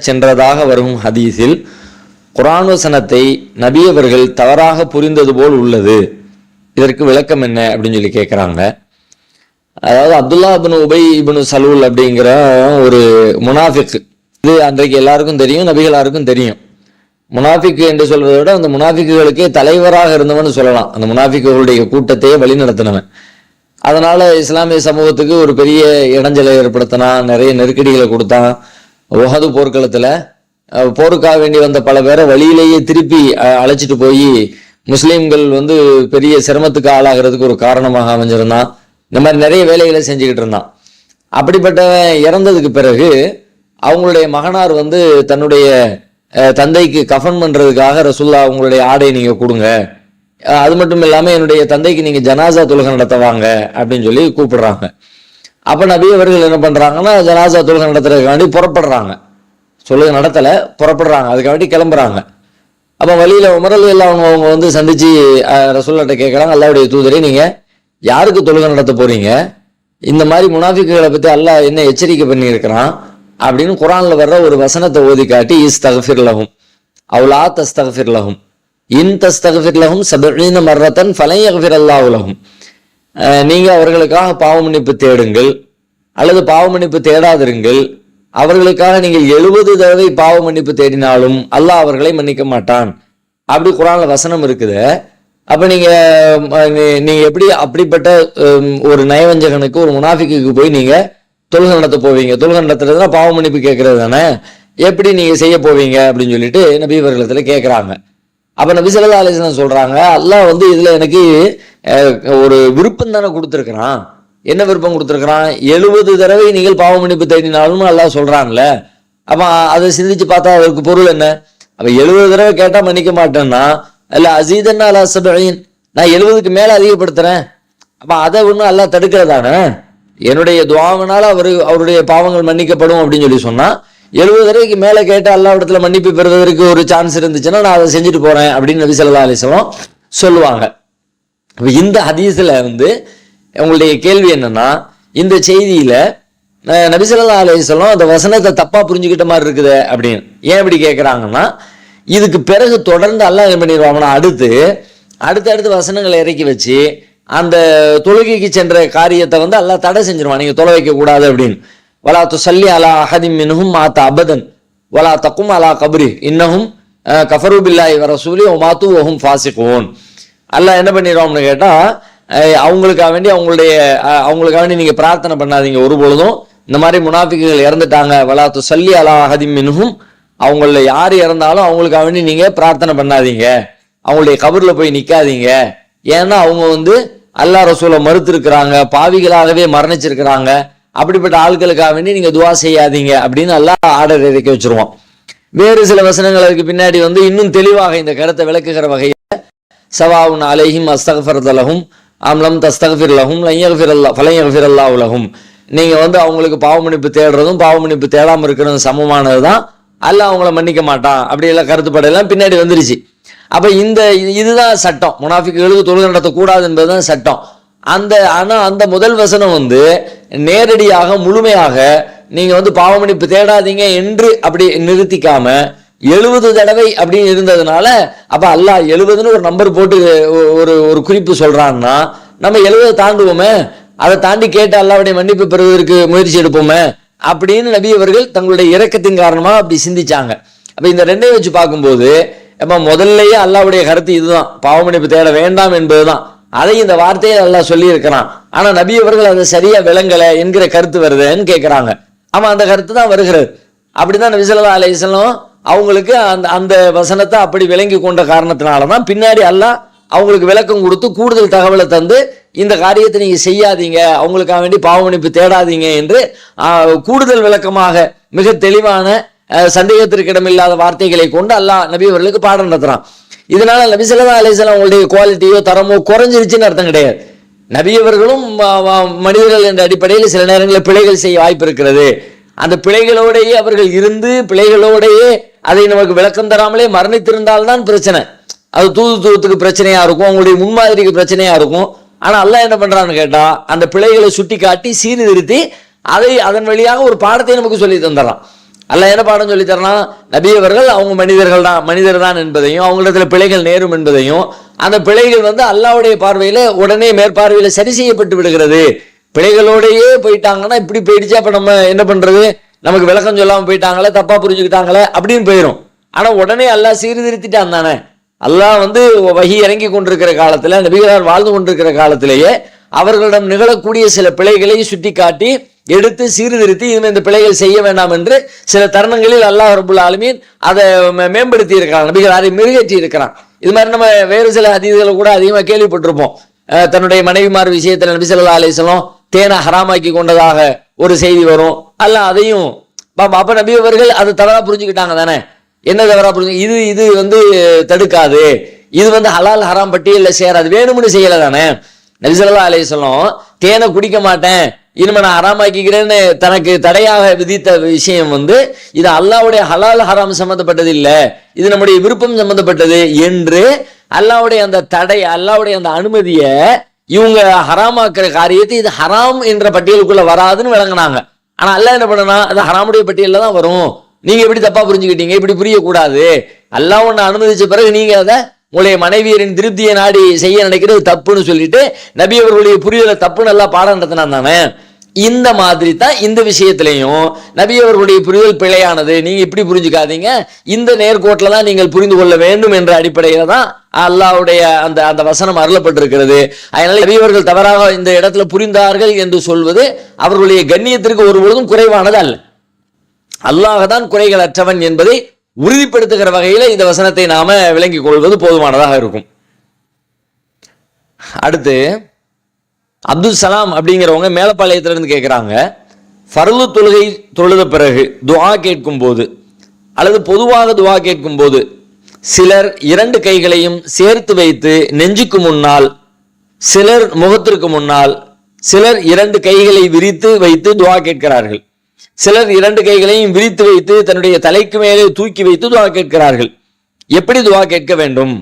சென்றதாக வரும் ஹதீஸில் குர்ஆன் வசனத்தை நபியவர்கள் தவறாக புரிந்தது போல் உள்ளது, இதற்கு விளக்கம் என்ன அப்படின்னு சொல்லி கேட்குறாங்க. அதாவது அப்துல்லா இப்னு உபை இப்னு சலூல் அப்படிங்கிற ஒரு முனாஃபிக், இது அன்றைக்கு எல்லாருக்கும் தெரியும், நபிகளாருக்கும் தெரியும். முனாஃபிக் என்று சொல்வதை விட அந்த முனாஃபிக்குகளுக்கே தலைவராக இருந்தவன் சொல்லலாம். அந்த முனாஃபிக்குகளுடைய கூட்டத்தையே வழி நடத்தினவன். அதனால இஸ்லாமிய சமூகத்துக்கு ஒரு பெரிய இடைஞ்சலை ஏற்படுத்தினான், நிறைய நெருக்கடிகளை கொடுத்தான். உஹது போர்க்களத்துல போருக்காக வேண்டி வந்த பல பேரை வழியிலேயே திருப்பி அழைச்சிட்டு போய் முஸ்லீம்கள் பெரிய சிரமத்துக்கு ஆளாகிறதுக்கு ஒரு காரணமாக அமைஞ்சிருந்தான். இந்த மாதிரி நிறைய வேலைகளை செஞ்சுக்கிட்டு இருந்தான். அப்படிப்பட்டவன் இறந்ததுக்கு பிறகு அவங்களுடைய மகனார் தன்னுடைய தந்தைக்கு கஃன் பண்றதுக்காக ரசூல்லா அவங்களுடைய ஆடை நீங்க கொடுங்க, அது மட்டும் இல்லாம என்னுடைய தந்தைக்கு நீங்க ஜனாசா தொழுகை நடத்த வாங்க அப்படின்னு சொல்லி கூப்பிடுறாங்க. அப்ப நபி அவர்கள் என்ன பண்றாங்கன்னா ஜனாசா தொழுகை நடத்துறதுக்காண்டி புறப்படுறாங்க. தொழுகை நடத்தல, புறப்படுறாங்க, அதுக்காண்டி கிளம்புறாங்க. அப்ப வழியில உமரல் எல்லாம் அவங்க சந்திச்சு ரசூல்லாட்ட கேட்கறாங்க, அல்லாஹ்வுடைய தூதரே நீங்க யாருக்கு தொழுகை நடத்த போறீங்க? இந்த மாதிரி முனாஃபிக்குகளை பத்தி அல்லாஹ் என்ன எச்சரிக்கை பண்ணி இருக்கிறான் அப்படின்னு குர்ஆன்ல வர்ற ஒரு வசனத்தை ஓதி காட்டி, இஸ்தக்ஃபிர் லஹும் அவ் லா தஸ்தக்ஃபிர் லஹும் இன் தஸ்தக்ஃபிர் லஹும் 70 மர்ரத்தன் ஃபலன் யக்ஃபிரல்லாஹு லஹும், நீங்க அவர்களுக்காக பாவ மன்னிப்பு தேடுங்கள் அல்லது பாவ மன்னிப்பு தேடாதிருங்கள், அவர்களுக்காக நீங்கள் 70 தடவை பாவ மன்னிப்பு தேடினாலும் அல்லாஹ் அவர்களை மன்னிக்க மாட்டான். அப்படி குர்ஆன்ல வசனம் இருக்குது. அப்ப நீங்க எப்படி அப்படிப்பட்ட ஒரு நயவஞ்சகனுக்கு, ஒரு முனாஃபிக்கு போய் நீங்க தொழுகை நடத்த போவீங்க? தொழுகை நடத்துறதுனா பாவ மன்னிப்பு கேட்கறது தானே, எப்படி நீங்க செய்ய போவீங்க அப்படின்னு சொல்லிட்டு நபி அவர்களிடத்துல கேட்கிறாங்க. அப்ப நபி ஸல்லல்லாஹு அலைஹி வஸல்லம் சொல்றாங்க, அல்லாஹ் இதுல எனக்கு ஒரு விருப்பம் தானே கொடுத்துருக்கிறான். என்ன விருப்பம் கொடுத்துருக்கிறான்? 70 தடவை நீங்கள் பாவ மன்னிப்பு தேடினாலும் அல்லாஹ் சொல்றான்ல. அப்ப அதை சிந்திச்சு பார்த்தா அதற்கு பொருள் என்ன? அப்ப 70 தடவை கேட்டா மன்னிக்க மாட்டேன்னா அல்ல அசீதன்னா அலா 70, நான் 70க்கு மேல அதிகப்படுத்துறேன். அப்ப அதை ஒன்றும் அல்லாஹ் தடுக்கிறதானே? என்னுடைய துஆவினால அவருடைய பாவங்கள் மன்னிக்கப்படும் அப்படின்னு சொல்லி சொன்னா 70 தடவைக்கு மேல கேட்டு அல்லாஹ் இடத்துல மன்னிப்பு பெறுவதற்கு ஒரு சான்ஸ் இருந்துச்சுன்னா நான் அதை செஞ்சுட்டு போறேன் அப்படின்னு நபி ஸல்லல்லாஹு அலைஹி வஸல்லம் சொல்லுவாங்க. இந்த ஹதீஸ்ல உங்களுடைய கேள்வி என்னன்னா, இந்த செய்தியில நபி ஸல்லல்லாஹு அலைஹி வஸல்லம் அந்த வசனத்தை தப்பா புரிஞ்சுக்கிட்ட மாதிரி இருக்குது அப்படின்னு ஏன் இப்படி கேட்கிறாங்கன்னா, இதுக்கு பிறகு தொடர்ந்து அல்லாஹ் என்ன பண்ணிடுவாங்கன்னா அடுத்து வசனங்களை இறக்கி வச்சு அந்த தொழுகைக்கு சென்ற காரியத்தை அல்லாஹ் தடை செஞ்சிருவான். நீங்க தொலை வைக்க கூடாது அப்படின்னு. வலா துஸல்லி அலா அஹதின் மின்ஹும் மாத அபதன் வலா தகும் அலா கப்ரி இன்னஹும் கஃபரு பில்லாஹி வ ரசூலி வ மாது வ ஹும் ஃபாசிகூன். அல்லாஹ் என்ன பண்ணிடுவான்னு கேட்டா, அவங்களுக்காக வேண்டி நீங்க பிரார்த்தனை பண்ணாதீங்க ஒருபொழுதும். இந்த மாதிரி முனாஃபிக்குகள் இறந்துட்டாங்க, வலா துஸல்லி அலா அஹதின் மின்ஹும், அவங்கள யார் இறந்தாலும் அவங்களுக்காக வேண்டி நீங்க பிரார்த்தனை பண்ணாதீங்க, அவங்களுடைய கபர்ல போய் நிக்காதீங்க. ஏன்னா அவங்க அல்லாஹ் ரசூலை மறுத்து இருக்கிறாங்க, பாவிகளாகவே மரணிச்சிருக்கிறாங்க. அப்படிப்பட்ட ஆட்களுக்காக வேண்டி நீங்க துவா செய்யாதீங்க அப்படின்னு அல்லாஹ் ஆர்டர் இறக்கி வச்சிருவான். வேறு சில வசனங்களுக்கு பின்னாடி இன்னும் தெளிவாக இந்த கருத்தை விளக்குகிற வகையில் சவாவுன் அலைஹிம் அஸ்தக்ஃபிர் லஹும் அம் லம் தஸ்தக்ஃபிர் லஹும் லன் யக்ஃபிரல்லாஹு லஹும், நீங்க அவங்களுக்கு பாவ மன்னிப்பு தேடுறதும் பாவ மன்னிப்பு தேடாம இருக்கிறதும் சமமானதுதான், அல்லாஹ் அவங்கள மன்னிக்க மாட்டான் அப்படி எல்லாம் கருத்துப்படையெல்லாம் பின்னாடி வந்துருச்சு. அப்ப இதுதான் சட்டம், முனாஃபிக்குகளுக்கு தொழுகை நடத்தக்கூடாது என்பதுதான் சட்டம். ஆனா அந்த முதல் வசனம் நேரடியாக முழுமையாக நீங்க பாவ மன்னிப்பு தேடாதீங்க என்று அப்படி நிறுத்திக்காம 70 தடவை அப்படின்னு இருந்ததுனால, அப்ப அல்லாஹ் 70ன்னு ஒரு நம்பர் போட்டு ஒரு குறிப்பு சொல்றான்னா நம்ம 70 தாண்டுவோமே, அதை தாண்டி கேட்டு அல்லாஹ்வுடைய மன்னிப்பு பெறுவதற்கு முயற்சி எடுப்போமே அப்படின்னு நபி அவர்கள் தங்களுடைய இரக்கத்தின் காரணமாக அப்படி சிந்திச்சாங்க. அப்ப இந்த ரெண்டையும் வச்சு பார்க்கும்போது முதல்லயே அல்லாஹ்வுடைய கருத்து இதுதான், பாவ மன்னிப்பு தேட வேண்டாம் என்பதுதான். அதை இந்த வார்த்தையை அல்லாஹ் சொல்லி இருக்கிறான். ஆனா நபி அவர்கள் அதை சரியா விளங்கல என்கிற கருத்து வருதுன்னு கேட்கிறாங்க. ஆமா, அந்த கருத்து தான் வருகிறது. அப்படிதான் நபி ஸல்லல்லாஹு அலைஹி வஸல்லம் அவங்களுக்கு அந்த வசனத்தை அப்படி விளங்கி கொண்ட காரணத்தினாலதான் பின்னாடி அல்லாஹ் அவங்களுக்கு விளக்கம் கொடுத்து கூடுதல் தகவலை தந்து இந்த காரியத்தை நீங்க செய்யாதீங்க, அவங்களுக்காக வேண்டி பாவ மன்னிப்பு தேடாதீங்க என்று கூடுதல் விளக்கமாக மிக தெளிவான சந்தேகத்திற்கு இடமில்லாத வார்த்தைகளை கொண்டு அல்லாஹ் நபி அவர்களுக்கு பாடம் நடத்துறான். இதனால நபி ஸல்லல்லாஹு அலைஹி வஸல்லம் அவங்களுடைய குவாலிட்டியோ தரமோ குறைஞ்சிருச்சுன்னு அர்த்தம் கிடையாது. நபி அவர்களும் மனிதர்கள் என்ற அடிப்படையில் சில நேரங்களில் பிழைகள் செய்ய வாய்ப்பு இருக்கிறது. அந்த பிழைகளோடையே அவர்கள் இருந்து பிழைகளோடையே அதை நமக்கு விளக்கம் தராமலே மரணித்திருந்தால்தான் பிரச்சனை. அது தூதுத்துவத்துக்கு பிரச்சனையா இருக்கும், அவங்களுடைய முன்மாதிரிக்கு பிரச்சனையா இருக்கும். ஆனா அல்லாஹ் என்ன பண்றான்னு கேட்டா, அந்த பிழைகளை சுட்டி காட்டி சீர்திருத்தி அதன் வழியாக ஒரு பாடத்தை நமக்கு சொல்லி தந்துடுறான். அல்லாஹ் என்ன பாடம் சொல்லி தரலாம்? நபி அவர்கள் அவங்க மனிதர் தான் என்பதையும், அவங்களிடத்துல பிழைகள் நேரும் என்பதையும், அந்த பிழைகள் அல்லாஹ்வுடைய பார்வையில உடனே மேற்பார்வையில சரி செய்யப்பட்டு விடுகிறது. பிழைகளோடையே போயிட்டாங்கன்னா இப்படி போயிடுச்சு, அப்ப நம்ம என்ன பண்றது? நமக்கு விளக்கம் சொல்லாம போயிட்டாங்களே, தப்பா புரிஞ்சுக்கிட்டாங்களே அப்படின்னு போயிடும். ஆனா உடனே அல்லாஹ் சீர்திருத்திட்டான் தானே. அல்லாஹ் வஹி இறங்கி கொண்டிருக்கிற காலத்துல, நபிகளார் வாழ்ந்து கொண்டிருக்கிற காலத்திலேயே அவர்களிடம் நிகழக்கூடிய சில பிழைகளை சுட்டி காட்டி எடுத்து சீர்திருத்தி இனிமேல் இந்த பிழைகள் செய்ய வேண்டாம் என்று சில தருணங்களில் அல்லாஹ் ரப்புல் ஆலமீன் அதை மேம்படுத்தி இருக்கிறான், நபிகள் அதை மெருகேற்றி இருக்கிறான். இது மாதிரி நம்ம வேறு சில ஹதீஸ்களை கூட அதிகமாக கேள்விப்பட்டிருப்போம். தன்னுடைய மனைவிமார் விஷயத்துல நபி ஸல்லல்லாஹு அலைஹி வஸல்லம் தேனை ஹராமாக்கி கொண்டதாக ஒரு செய்தி வரும். அல்லாஹ் அதையும் அப்ப நபி அவர்கள் அதை தவறா புரிஞ்சுக்கிட்டாங்க தானே. என்ன தவறா புரிஞ்சு? இது தடுக்காது, இது ஹலால் ஹராம் பட்டியல்ல சேராது, வேணும்னு செய்யல தானே. நபி ஸல்லல்லாஹு அலைஹி வஸல்லம் தேனை குடிக்க மாட்டேன், இனிமே நான் ஹராமாக்கிறேன்னு தனக்கு தடையாக விதித்த விஷயம் இது அல்லாஹ்வுடைய ஹலால் ஹராம் சம்பந்தப்பட்டது இல்ல, இது நம்முடைய விருப்பம் சம்பந்தப்பட்டது என்று அல்லாஹ்வுடைய அந்த தடை, அல்லாஹ்வுடைய அந்த அனுமதிய இவங்க ஹராமாக்குற காரியத்தை இது ஹராம் என்ற பட்டியலுக்குள்ள வராதுன்னு விளங்கினாங்க. ஆனா அல்லாஹ் என்ன பண்ணனா, அது ஹராமுடைய பட்டியல்ல தான் வரும், நீங்க எப்படி தப்பா புரிஞ்சுக்கிட்டீங்க, இப்படி புரியக்கூடாது, அல்லாஹ் ஒன்னு அனுமதிச்ச பிறகு நீங்க அதை உங்களுடைய மனைவியரின் திருப்தியை நாடி செய்ய நினைக்கிறது தப்புன்னு சொல்லிட்டு நபி அவர்களுடைய புரிதலை தப்புன்னு எல்லாம் பாடம் நடத்தினான் தானே. இந்த மாதிரி தான் இந்த விஷயத்திலையும் நபி அவர்களுடைய புரிதல் பிழையானது, நீங்க இப்படி புரிஞ்சுக்காதீங்க, இந்த நேர்கோட்டில் தான் நீங்கள் புரிந்து கொள்ள வேண்டும் என்ற அடிப்படையில தான் அல்லாஹ்வுடைய அந்த அந்த வசனம் அருளப்பட்டிருக்கிறது. அதனால நபி அவர்கள் தவறாக இந்த இடத்துல புரிந்தார்கள் என்று சொல்வது அவர்களுடைய கண்ணியத்திற்கு ஒருபொழுதும் குறைவானது அல்ல. அல்லாஹ் தான் குறைகள் அற்றவன் என்பதை உறுதிப்படுத்துகிற வகையில இந்த வசனத்தை நாம விளங்கிக் கொள்வது போதுமானதாக இருக்கும். அடுத்து அப்துல் சலாம் அப்படிங்கிறவங்க மேலப்பாளையத்திலிருந்து கேட்குறாங்க, ஃபர்து தொழுகை தொழுத பிறகு துஆ கேட்கும் போது அல்லது பொதுவாக துஆ கேட்கும் போது சிலர் இரண்டு கைகளையும் சேர்த்து வைத்து நெஞ்சுக்கு முன்னால், சிலர் முகத்திற்கு முன்னால், சிலர் இரண்டு கைகளை விரித்து வைத்து துஆ கேட்கிறார்கள், சிலர் இரண்டு கைகளையும் விரித்து வைத்து தன்னுடைய தலைக்கு மேலே தூக்கி வைத்து துஆ கேட்கிறார்கள். எப்படி துஆ கேட்க வேண்டும்?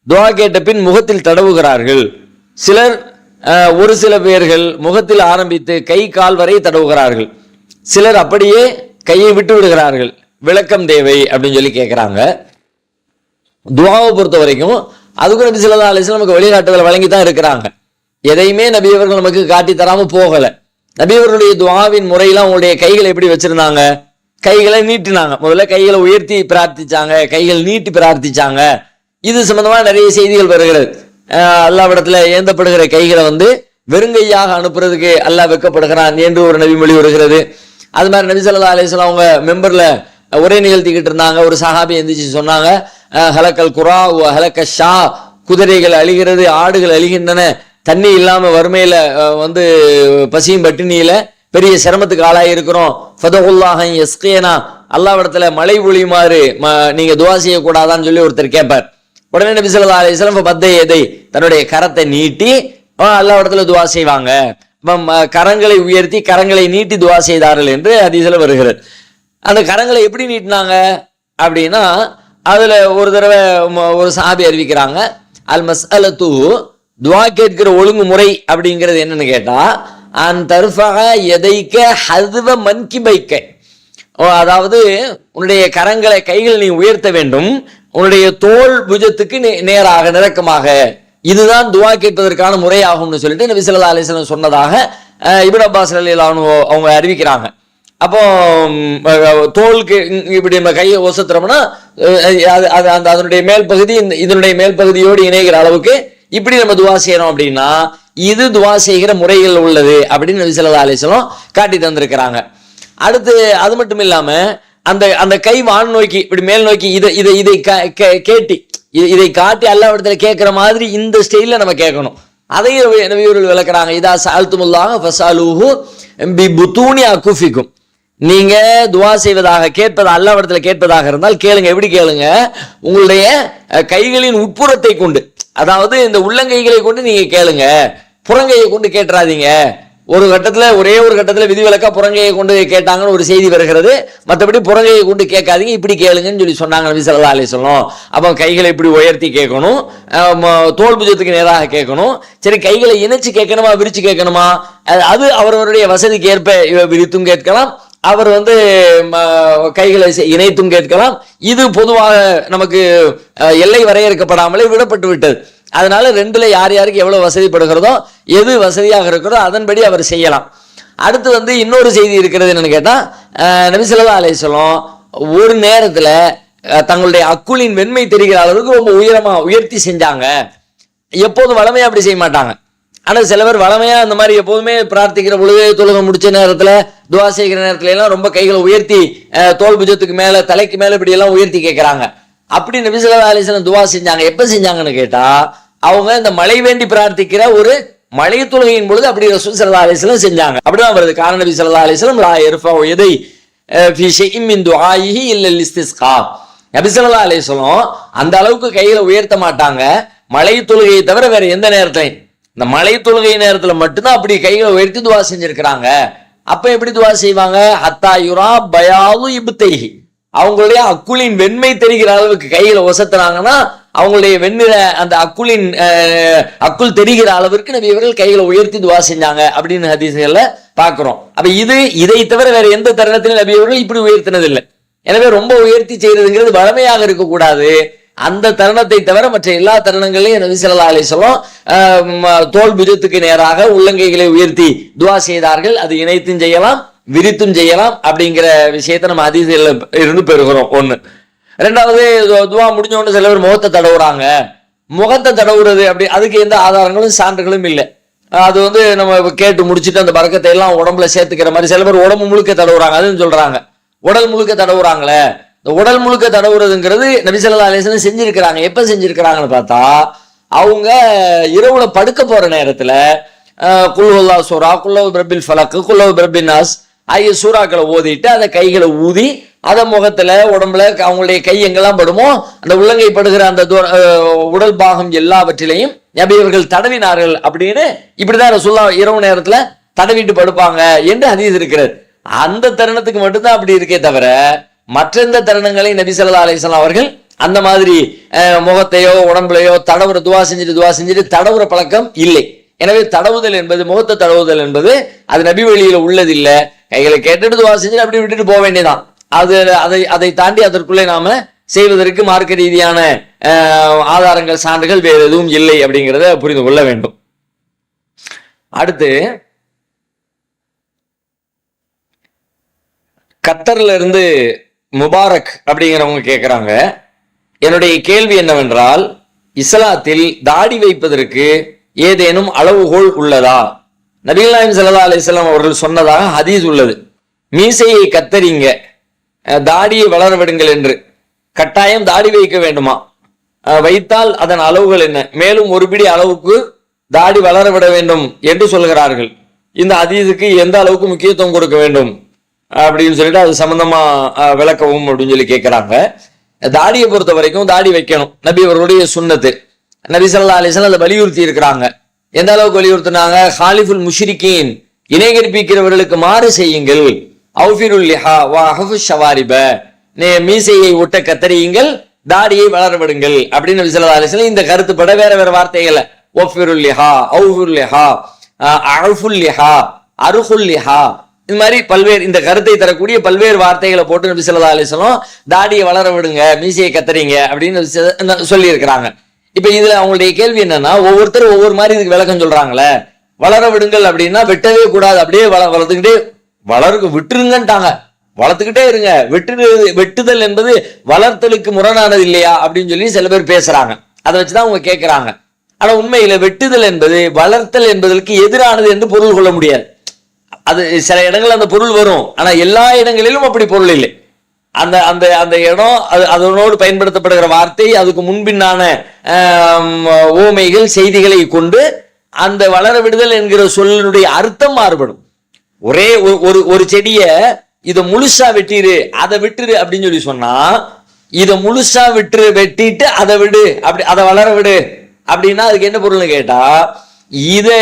துஆ கேட்ட பின் முகத்தில் தடவுகிறார்கள். சிலர் ஒரு சில பேர்கள் முகத்தில் ஆரம்பித்து கை கால் வரை தடவுகிறார்கள். சிலர் அப்படியே கையை விட்டு விடுகிறார்கள். விளக்கம் தேவை அப்படின்னு சொல்லி கேட்கிறாங்க. துஆவை பொறுத்த வரைக்கும் அதுக்கு நபி ஸல்லல்லாஹு அலைஹி வஸல்லம் நமக்கு வழிகாட்டுதலை வழங்கி தான் இருக்கிறாங்க. எதையுமே நபி அவர்கள் நமக்கு காட்டி தராம போகல. நபி அவர்களுடைய துஆவின் முறையெல்லாம் உங்களுடைய கைகளை எப்படி வச்சிருந்தாங்க? கைகளை நீட்டினாங்க. முதல்ல கைகளை உயர்த்தி பிரார்த்திச்சாங்க, கைகள் நீட்டி பிரார்த்திச்சாங்க. இது சம்பந்தமா நிறைய செய்திகள் வருகிறது. அல்லாஹ்விடத்துல ஏந்தப்படுகிற கைகளை வெறுங்கையாக அனுப்புறதுக்கு அல்லாஹ் வெட்கப்படுகிறான் என்று ஒரு நபி மொழி வருகிறது. அது மாதிரி நபி ஸல்லல்லாஹு அலைஹி வஸல்லம் அவங்க மெம்பர்ல உரை நிகழ்த்திக்கிட்டு இருந்தாங்க. ஒரு சஹாபி எந்திரிச்சு சொன்னாங்க, ஹலக்கல் குரா ஹலக்க ஷா, குதிரைகள் அழிகிறது, ஆடுகள் அழிகின்றன, தண்ணி இல்லாம வறுமையில பசியும் பட்டினியில பெரிய சிரமத்துக்கு ஆளாகி இருக்கிறோம். ஃபதகுல்லாஹ யஸ்கியனா, அல்லாஹ்விடத்துல மழை பொழியுமாறு நீங்க துஆ செய்யக்கூடாதான்னு சொல்லி ஒருத்தர் கேட்பார். உடனே நபி ஸல்லல்லாஹு அலைஹி வஸல்லம் பத்தை எதை தன்னுடைய கரத்தை நீட்டி அல்லாஹ்விடத்துல துஆ செய்வாங்க. கரங்களை உயர்த்தி கரங்களை நீட்டி துஆ செய்தார்கள் என்று ஹதீஸ்ல வருகிறது. அந்த கரங்களை எப்படி நீட்டினாங்க அப்படின்னா, அதுல ஒரு தடவை ஒரு சஹாபி அறிவிக்கிறாங்க, அல் மஸ்அலத்து, துஆ கேட்கிற ஒழுங்குமுறை அப்படிங்கிறது என்னன்னு கேட்டா, அன் தர்ஃபஅ யதைக ஹذவ மன்கிபைக, அதாவது உன்னுடைய கரங்களை கைகளை நீ உயர்த்த வேண்டும் உன்னுடைய தோல் புஜத்துக்கு நேராக நெருக்கமாக, இதுதான் துஆ கேட்பதற்கான முறையாகும்னு சொல்லிட்டு நபி ஸல்லல்லாஹு அலைஹி வஸல்லம் சொன்னதாக இப்னு அப்பாஸ் ரலியல்லாஹு அன்ஹு அவங்க அறிவிக்கிறாங்க. அப்போ தோலுக்கு இப்படி நம்ம கையை ஒசத்துறோம்னா அதனுடைய மேல் பகுதி இதனுடைய மேல் பகுதியோடு இணைகிற அளவுக்கு இப்படி நம்ம துஆ செய்யறோம் அப்படின்னா இது துஆ செய்கிற முறைகள் உள்ளது அப்படின்னு நபி ஸல்லல்லாஹு அலைஹி வஸல்லம் காட்டி தந்திருக்கிறாங்க. அடுத்து அது மட்டும் இல்லாம அந்த அந்த கை வான் நோக்கி இப்படி மேல் நோக்கி இதை காட்டி அல்லாஹ்விடத்துல கேட்கிற மாதிரி இந்த ஸ்டைல்ல நம்ம கேட்கணும். அதையும் நபியவர்கள் விளக்குறாங்க. இதா சஅல்துமுல்லாஹ ஃபஸஅலூஹு பிபுதூனி அகுஃபிக்கும், நீங்க துஆ செய்வதாக அல்லாஹ்விடத்துல கேட்பதாக இருந்தால் கேளுங்க. எப்படி கேளுங்க? உங்களுடைய கைகளின் உட்புறத்தை கொண்டு, அதாவது இந்த உள்ளங்கைகளை கொண்டு நீங்க கேளுங்க, புறங்கையை கொண்டு கேட்டுறாதீங்க. ஒரே ஒரு கட்டத்துல விதிவிலக்கா புறங்கையை கொண்டு கேட்டாங்கன்னு ஒரு செய்தி வருகிறது. மற்றபடி புறங்கையை கொண்டு கேட்காதீங்க, இப்படி கேளுங்கன்னு சொல்லி சொன்னாங்க நபி ஸல்லல்லாஹு அலைஹி வஸல்லம். அப்போ கைகளை இப்படி உயர்த்தி கேட்கணும், தோல் புஜத்துக்கு நேராக கேட்கணும். சரி, கைகளை இணைச்சு கேட்கணுமா விரிச்சு கேட்கணுமா? அது அவரவருடைய வசதிக்கு ஏற்ப விரித்தும் கேட்கலாம், அவர் கைகளை இணைத்தும் கேட்கலாம். இது பொதுவாக நமக்கு எல்லை வரையறுக்கப்படாமலே விடப்பட்டு விட்டது. அதனால ரெண்டுல யார் யாருக்கு எவ்வளவு வசதிப்படுகிறதோ, எது வசதியாக இருக்கிறதோ அதன்படி அவர் செய்யலாம். அடுத்து இன்னொரு செய்தி இருக்கிறது என்னன்னு கேட்டா, நபி ஸல்லல்லாஹு அலைஹி வஸல்லம் ஒரு நேரத்துல தங்களுடைய அக்குளின் வெண்மை தெரிகிற அளவுக்கு ரொம்ப உயரமா உயர்த்தி செஞ்சாங்க. எப்போதும் வளமையா அப்படி செய்ய மாட்டாங்க. ஆனா சில பேர் வளமையா அந்த மாதிரி எப்போதுமே பிரார்த்திக்கிற பொழுது, தொழுகை முடிச்ச நேரத்துல, துவா செய்கிற நேரத்துல எல்லாம் ரொம்ப கைகளை உயர்த்தி தோல் புஜத்துக்கு மேல, தலைக்கு மேல இப்படி எல்லாம் உயர்த்தி கேட்கிறாங்க. அப்படி நபி ஸல்லல்லாஹு அலைஹி வஸல்லம் துவா செஞ்சாங்க. எப்ப செஞ்சாங்கன்னு கேட்டா, அவங்க இந்த மழை வேண்டி பிரார்த்திக்கிற ஒரு மழை தொழுகையின் பொழுது அப்படி ரசூல் ஸல்லல்லாஹு அலைஹி வஸல்லம் செஞ்சாங்க. அப்படிதான் வருது. கான நபி ஸல்லல்லாஹு அலைஹி வஸல்லம் லா யர்ஃபஉ யதை ஃபீ ஷைஇன் மின் துஆஇஹி இல்ல இஸ்திஸ்கா. நபி ஸல்லல்லாஹு அலைஹி வஸல்லம் அந்த அளவுக்கு கைகளை உயர்த்த மாட்டாங்க மழை தொழுகையை தவிர வேற எந்த நேரத்திலையும். இந்த மழை தொழுகை நேரத்துல மட்டும்தான் அப்படி கைகளை உயர்த்தி துவா செஞ்சிருக்கிறாங்க. அப்ப எப்படி துவா செய்வாங்க? ஹத்தா யுரா பயாது இப்தைஹி, அவங்களுடைய அக்குளின் வெண்மை தெரிகிற அளவுக்கு கைகளை ஒசத்துறாங்கன்னா, அவங்களுடைய வெண்ணிற அந்த அக்குள் தெரிகிற அளவிற்கு நபி அவர்கள் கைகளை உயர்த்தி துவா செஞ்சாங்க அப்படின்னு ஹதீஸ்கள்ல பாக்குறோம். அப்ப இதை தவிர வேற எந்த தருணத்திலும் நபி அவர்கள் இப்படி உயர்த்தினது இல்லை. எனவே ரொம்ப உயர்த்தி செய்யறதுங்கிறது வளமையாக இருக்கக்கூடாது. அந்த தருணத்தை தவிர மற்ற எல்லா தருணங்களையும் நபி ஸல்லல்லாஹு அலைஹி வஸல்லம் தோல் புஜத்துக்கு நேராக உள்ளங்கைகளை உயர்த்தி துவா செய்தார்கள். அது இணைத்தும் செய்யலாம், விரித்தும் செய்யலாம். அப்படிங்கிற விஷயத்தை நம்ம ஹதீஸ்ல இருந்து பெறுகிறோம். ஒண்ணு. ரெண்டாவது, துவா முடிஞ்ச உடனே சில பேர் முகத்தை தடவுறாங்க. முகத்தை தடவுறது அப்படி அதுக்கு எந்த ஆதாரங்களும் சான்றுகளும் இல்லை. அது நம்ம கேட்டு முடிச்சுட்டு அந்த பரக்கத்தை எல்லாம் உடம்புல சேர்த்துக்கிற மாதிரி சில பேர் உடம்பு முழுக்க தடவுறாங்க. அதுன்னு சொல்றாங்க. உடல் முழுக்க தடவுறாங்களே, இந்த உடல் முழுக்க தடவுறதுங்கிறது நபி ஸல்லல்லாஹு அலைஹி வஸல்லம் செஞ்சிருக்கிறாங்க. எப்ப செஞ்சிருக்கிறாங்கன்னு பார்த்தா, அவங்க இரவுல படுக்க போற நேரத்துல குல் ஹுவல்லாஹு சூரா, குல் ஹுவ பிரப்பில் ஃபலக், குல் ஹுவ பிரப்பின் நாஸ் ஆகிய சூறாக்களை ஓதிட்டு அதை கைகளை ஊதி அதை முகத்துல உடம்புல அவங்களுடைய கை எங்கெல்லாம் படுமோ அந்த உள்ளங்கை படுகிற அந்த உடல் பாகம் எல்லாவற்றிலையும் நபி அவர்கள் தடவினார்கள். அப்படின்னு இப்படிதான் ரசூலுல்லாஹ் இரவு நேரத்துல தடவிட்டு படுப்பாங்க என்று ஹதீஸ் இருக்கிறது. அந்த தருணத்துக்கு மட்டும்தான் அப்படி இருக்கே தவிர மற்ற எந்த தருணங்களை நபி ஸல்லல்லாஹு அலைஹி வஸல்லம் அவர்கள் அந்த மாதிரி முகத்தையோ உடம்புலையோ துவா செஞ்சுட்டு தடவுற பழக்கம் இல்லை. எனவே தடவுதல் என்பது, முகத்தை தடவுதல் என்பது அது நபி வழியில உள்ளதில்லை. கைகளை கேட்டுட்டு துவா செஞ்சுட்டு அப்படி விட்டுட்டு போக வேண்டியதான். அதை தாண்டி அதற்குள்ளே நாம செய்வதற்கு மார்க்க ரீதியான ஆதாரங்கள், சான்றுகள் வேறு எதுவும் இல்லை அப்படிங்கிறத புரிந்து கொள்ள வேண்டும். அடுத்து, கத்தர்ல இருந்து முபாரக் அப்படிங்கிறவங்க கேட்கிறாங்க, என்னுடைய கேள்வி என்னவென்றால், இஸ்லாத்தில் தாடி வைப்பதற்கு ஏதேனும் அளவுகோல் உள்ளதா? நபிகள் நாயகம் ஸல்லல்லாஹு அலைஹி வஸல்லம் அவர்கள் சொன்னதாக ஹதீஸ் உள்ளது. மீசையை கத்தரிங்க, தாடியை வளர விடுங்கள் என்று. கட்டாயம் தாடி வைக்க வேண்டுமா? வைத்தால் அதன் அளவுகள் என்ன? மேலும் ஒரு பிடி அளவுக்கு தாடி வளர விட வேண்டும் என்று சொல்கிறார்கள். இந்த ஹதீஸுக்கு எந்த அளவுக்கு முக்கியத்துவம் கொடுக்க வேண்டும் அப்படின்னு சொல்லிட்டு அது சம்பந்தமா விளக்கவும் அப்படின்னு சொல்லி கேட்கிறாங்க. தாடியை பொறுத்த வரைக்கும் தாடி வைக்கணும், நபி அவர்களுடைய சுன்னத்து. நபி ஸல்லல்லாஹு அலைஹி வஸல்லம் அதை வலியுறுத்தி இருக்கிறாங்க. எந்த அளவுக்கு வலியுறுத்தினாங்க? ஹாலிஃபுல் முஷ்ரிகீன், இணை கற்பிக்கிறவர்களுக்கு மாறு செய்யுங்கள். அவ்ஃபிருல் லிஹா வ அஹ்ஃபுஷ் ஷவாரிப, மீசையை ஒட்ட கத்தரியுங்கள், தாடியை வளர விடுங்கள் அப்படின்னு நபி ஸல்லல்லாஹு அலைஹி வஸல்லம் இந்த கருத்துப்பட வேற வேற வார்த்தைகளை ஒஃபிருல் லிஹா, அவ்ஃபிருல் லிஹா, அஃபுல் லிஹா, அருஹுல் லிஹா, இந்த மாதிரி பல்வேறு இந்த கருத்தை தரக்கூடிய பல்வேறு வார்த்தைகளை போட்டு நபி ஸல்லல்லாஹு அலைஹி வஸல்லம் தாடியை வளர விடுங்க, மீசையை கத்தரிங்க அப்படின்னு சொல்லி இருக்கிறாங்க. இப்ப இதுல அவங்களுடைய கேள்வி என்னன்னா, ஒவ்வொருத்தரும் ஒவ்வொரு மாதிரி இதுக்கு விளக்கம் சொல்றாங்களே. வளர விடுங்கள் அப்படின்னா வெட்டவே கூடாது, அப்படியே வளர்த்துக்கிட்டே விட்டுருங்கன்ட்டாங்க. வளர்த்துக்கிட்டே இருங்க. வெட்டுதல் என்பது வளர்த்தலுக்கு முரணானது இல்லையா அப்படின்னு சொல்லி சில பேர் பேசுறாங்க. அதை வச்சுதான் அவங்க கேட்கிறாங்க. ஆனா உண்மையில வெட்டுதல் என்பது வளர்த்தல் என்பதற்கு எதிரானது என்று பொருள் கொள்ள முடியாது. அது சில இடங்கள் அந்த பொருள் வரும், ஆனா எல்லா இடங்களிலும் அப்படி பொருள் இல்லை. அந்த அந்த அந்த இடம் அதனோடு பயன்படுத்தப்படுகிற வார்த்தை, அதுக்கு முன்பின்னான ஓமைகள், செய்திகளை கொண்டு அந்த வளர விடுதல் என்கிற சொல்லினுடைய அர்த்தம் மாறுபடும். ஒரே ஒரு செடிய இதை முழுசா வெட்டிரு, அதை விட்டுரு அப்படின்னு சொல்லி சொன்னா, இதை முழுசா வெட்டிட்டு அதை விடு, அப்படி அதை வளர விடு அப்படின்னா அதுக்கு என்ன பொருள்னு கேட்டா, இதை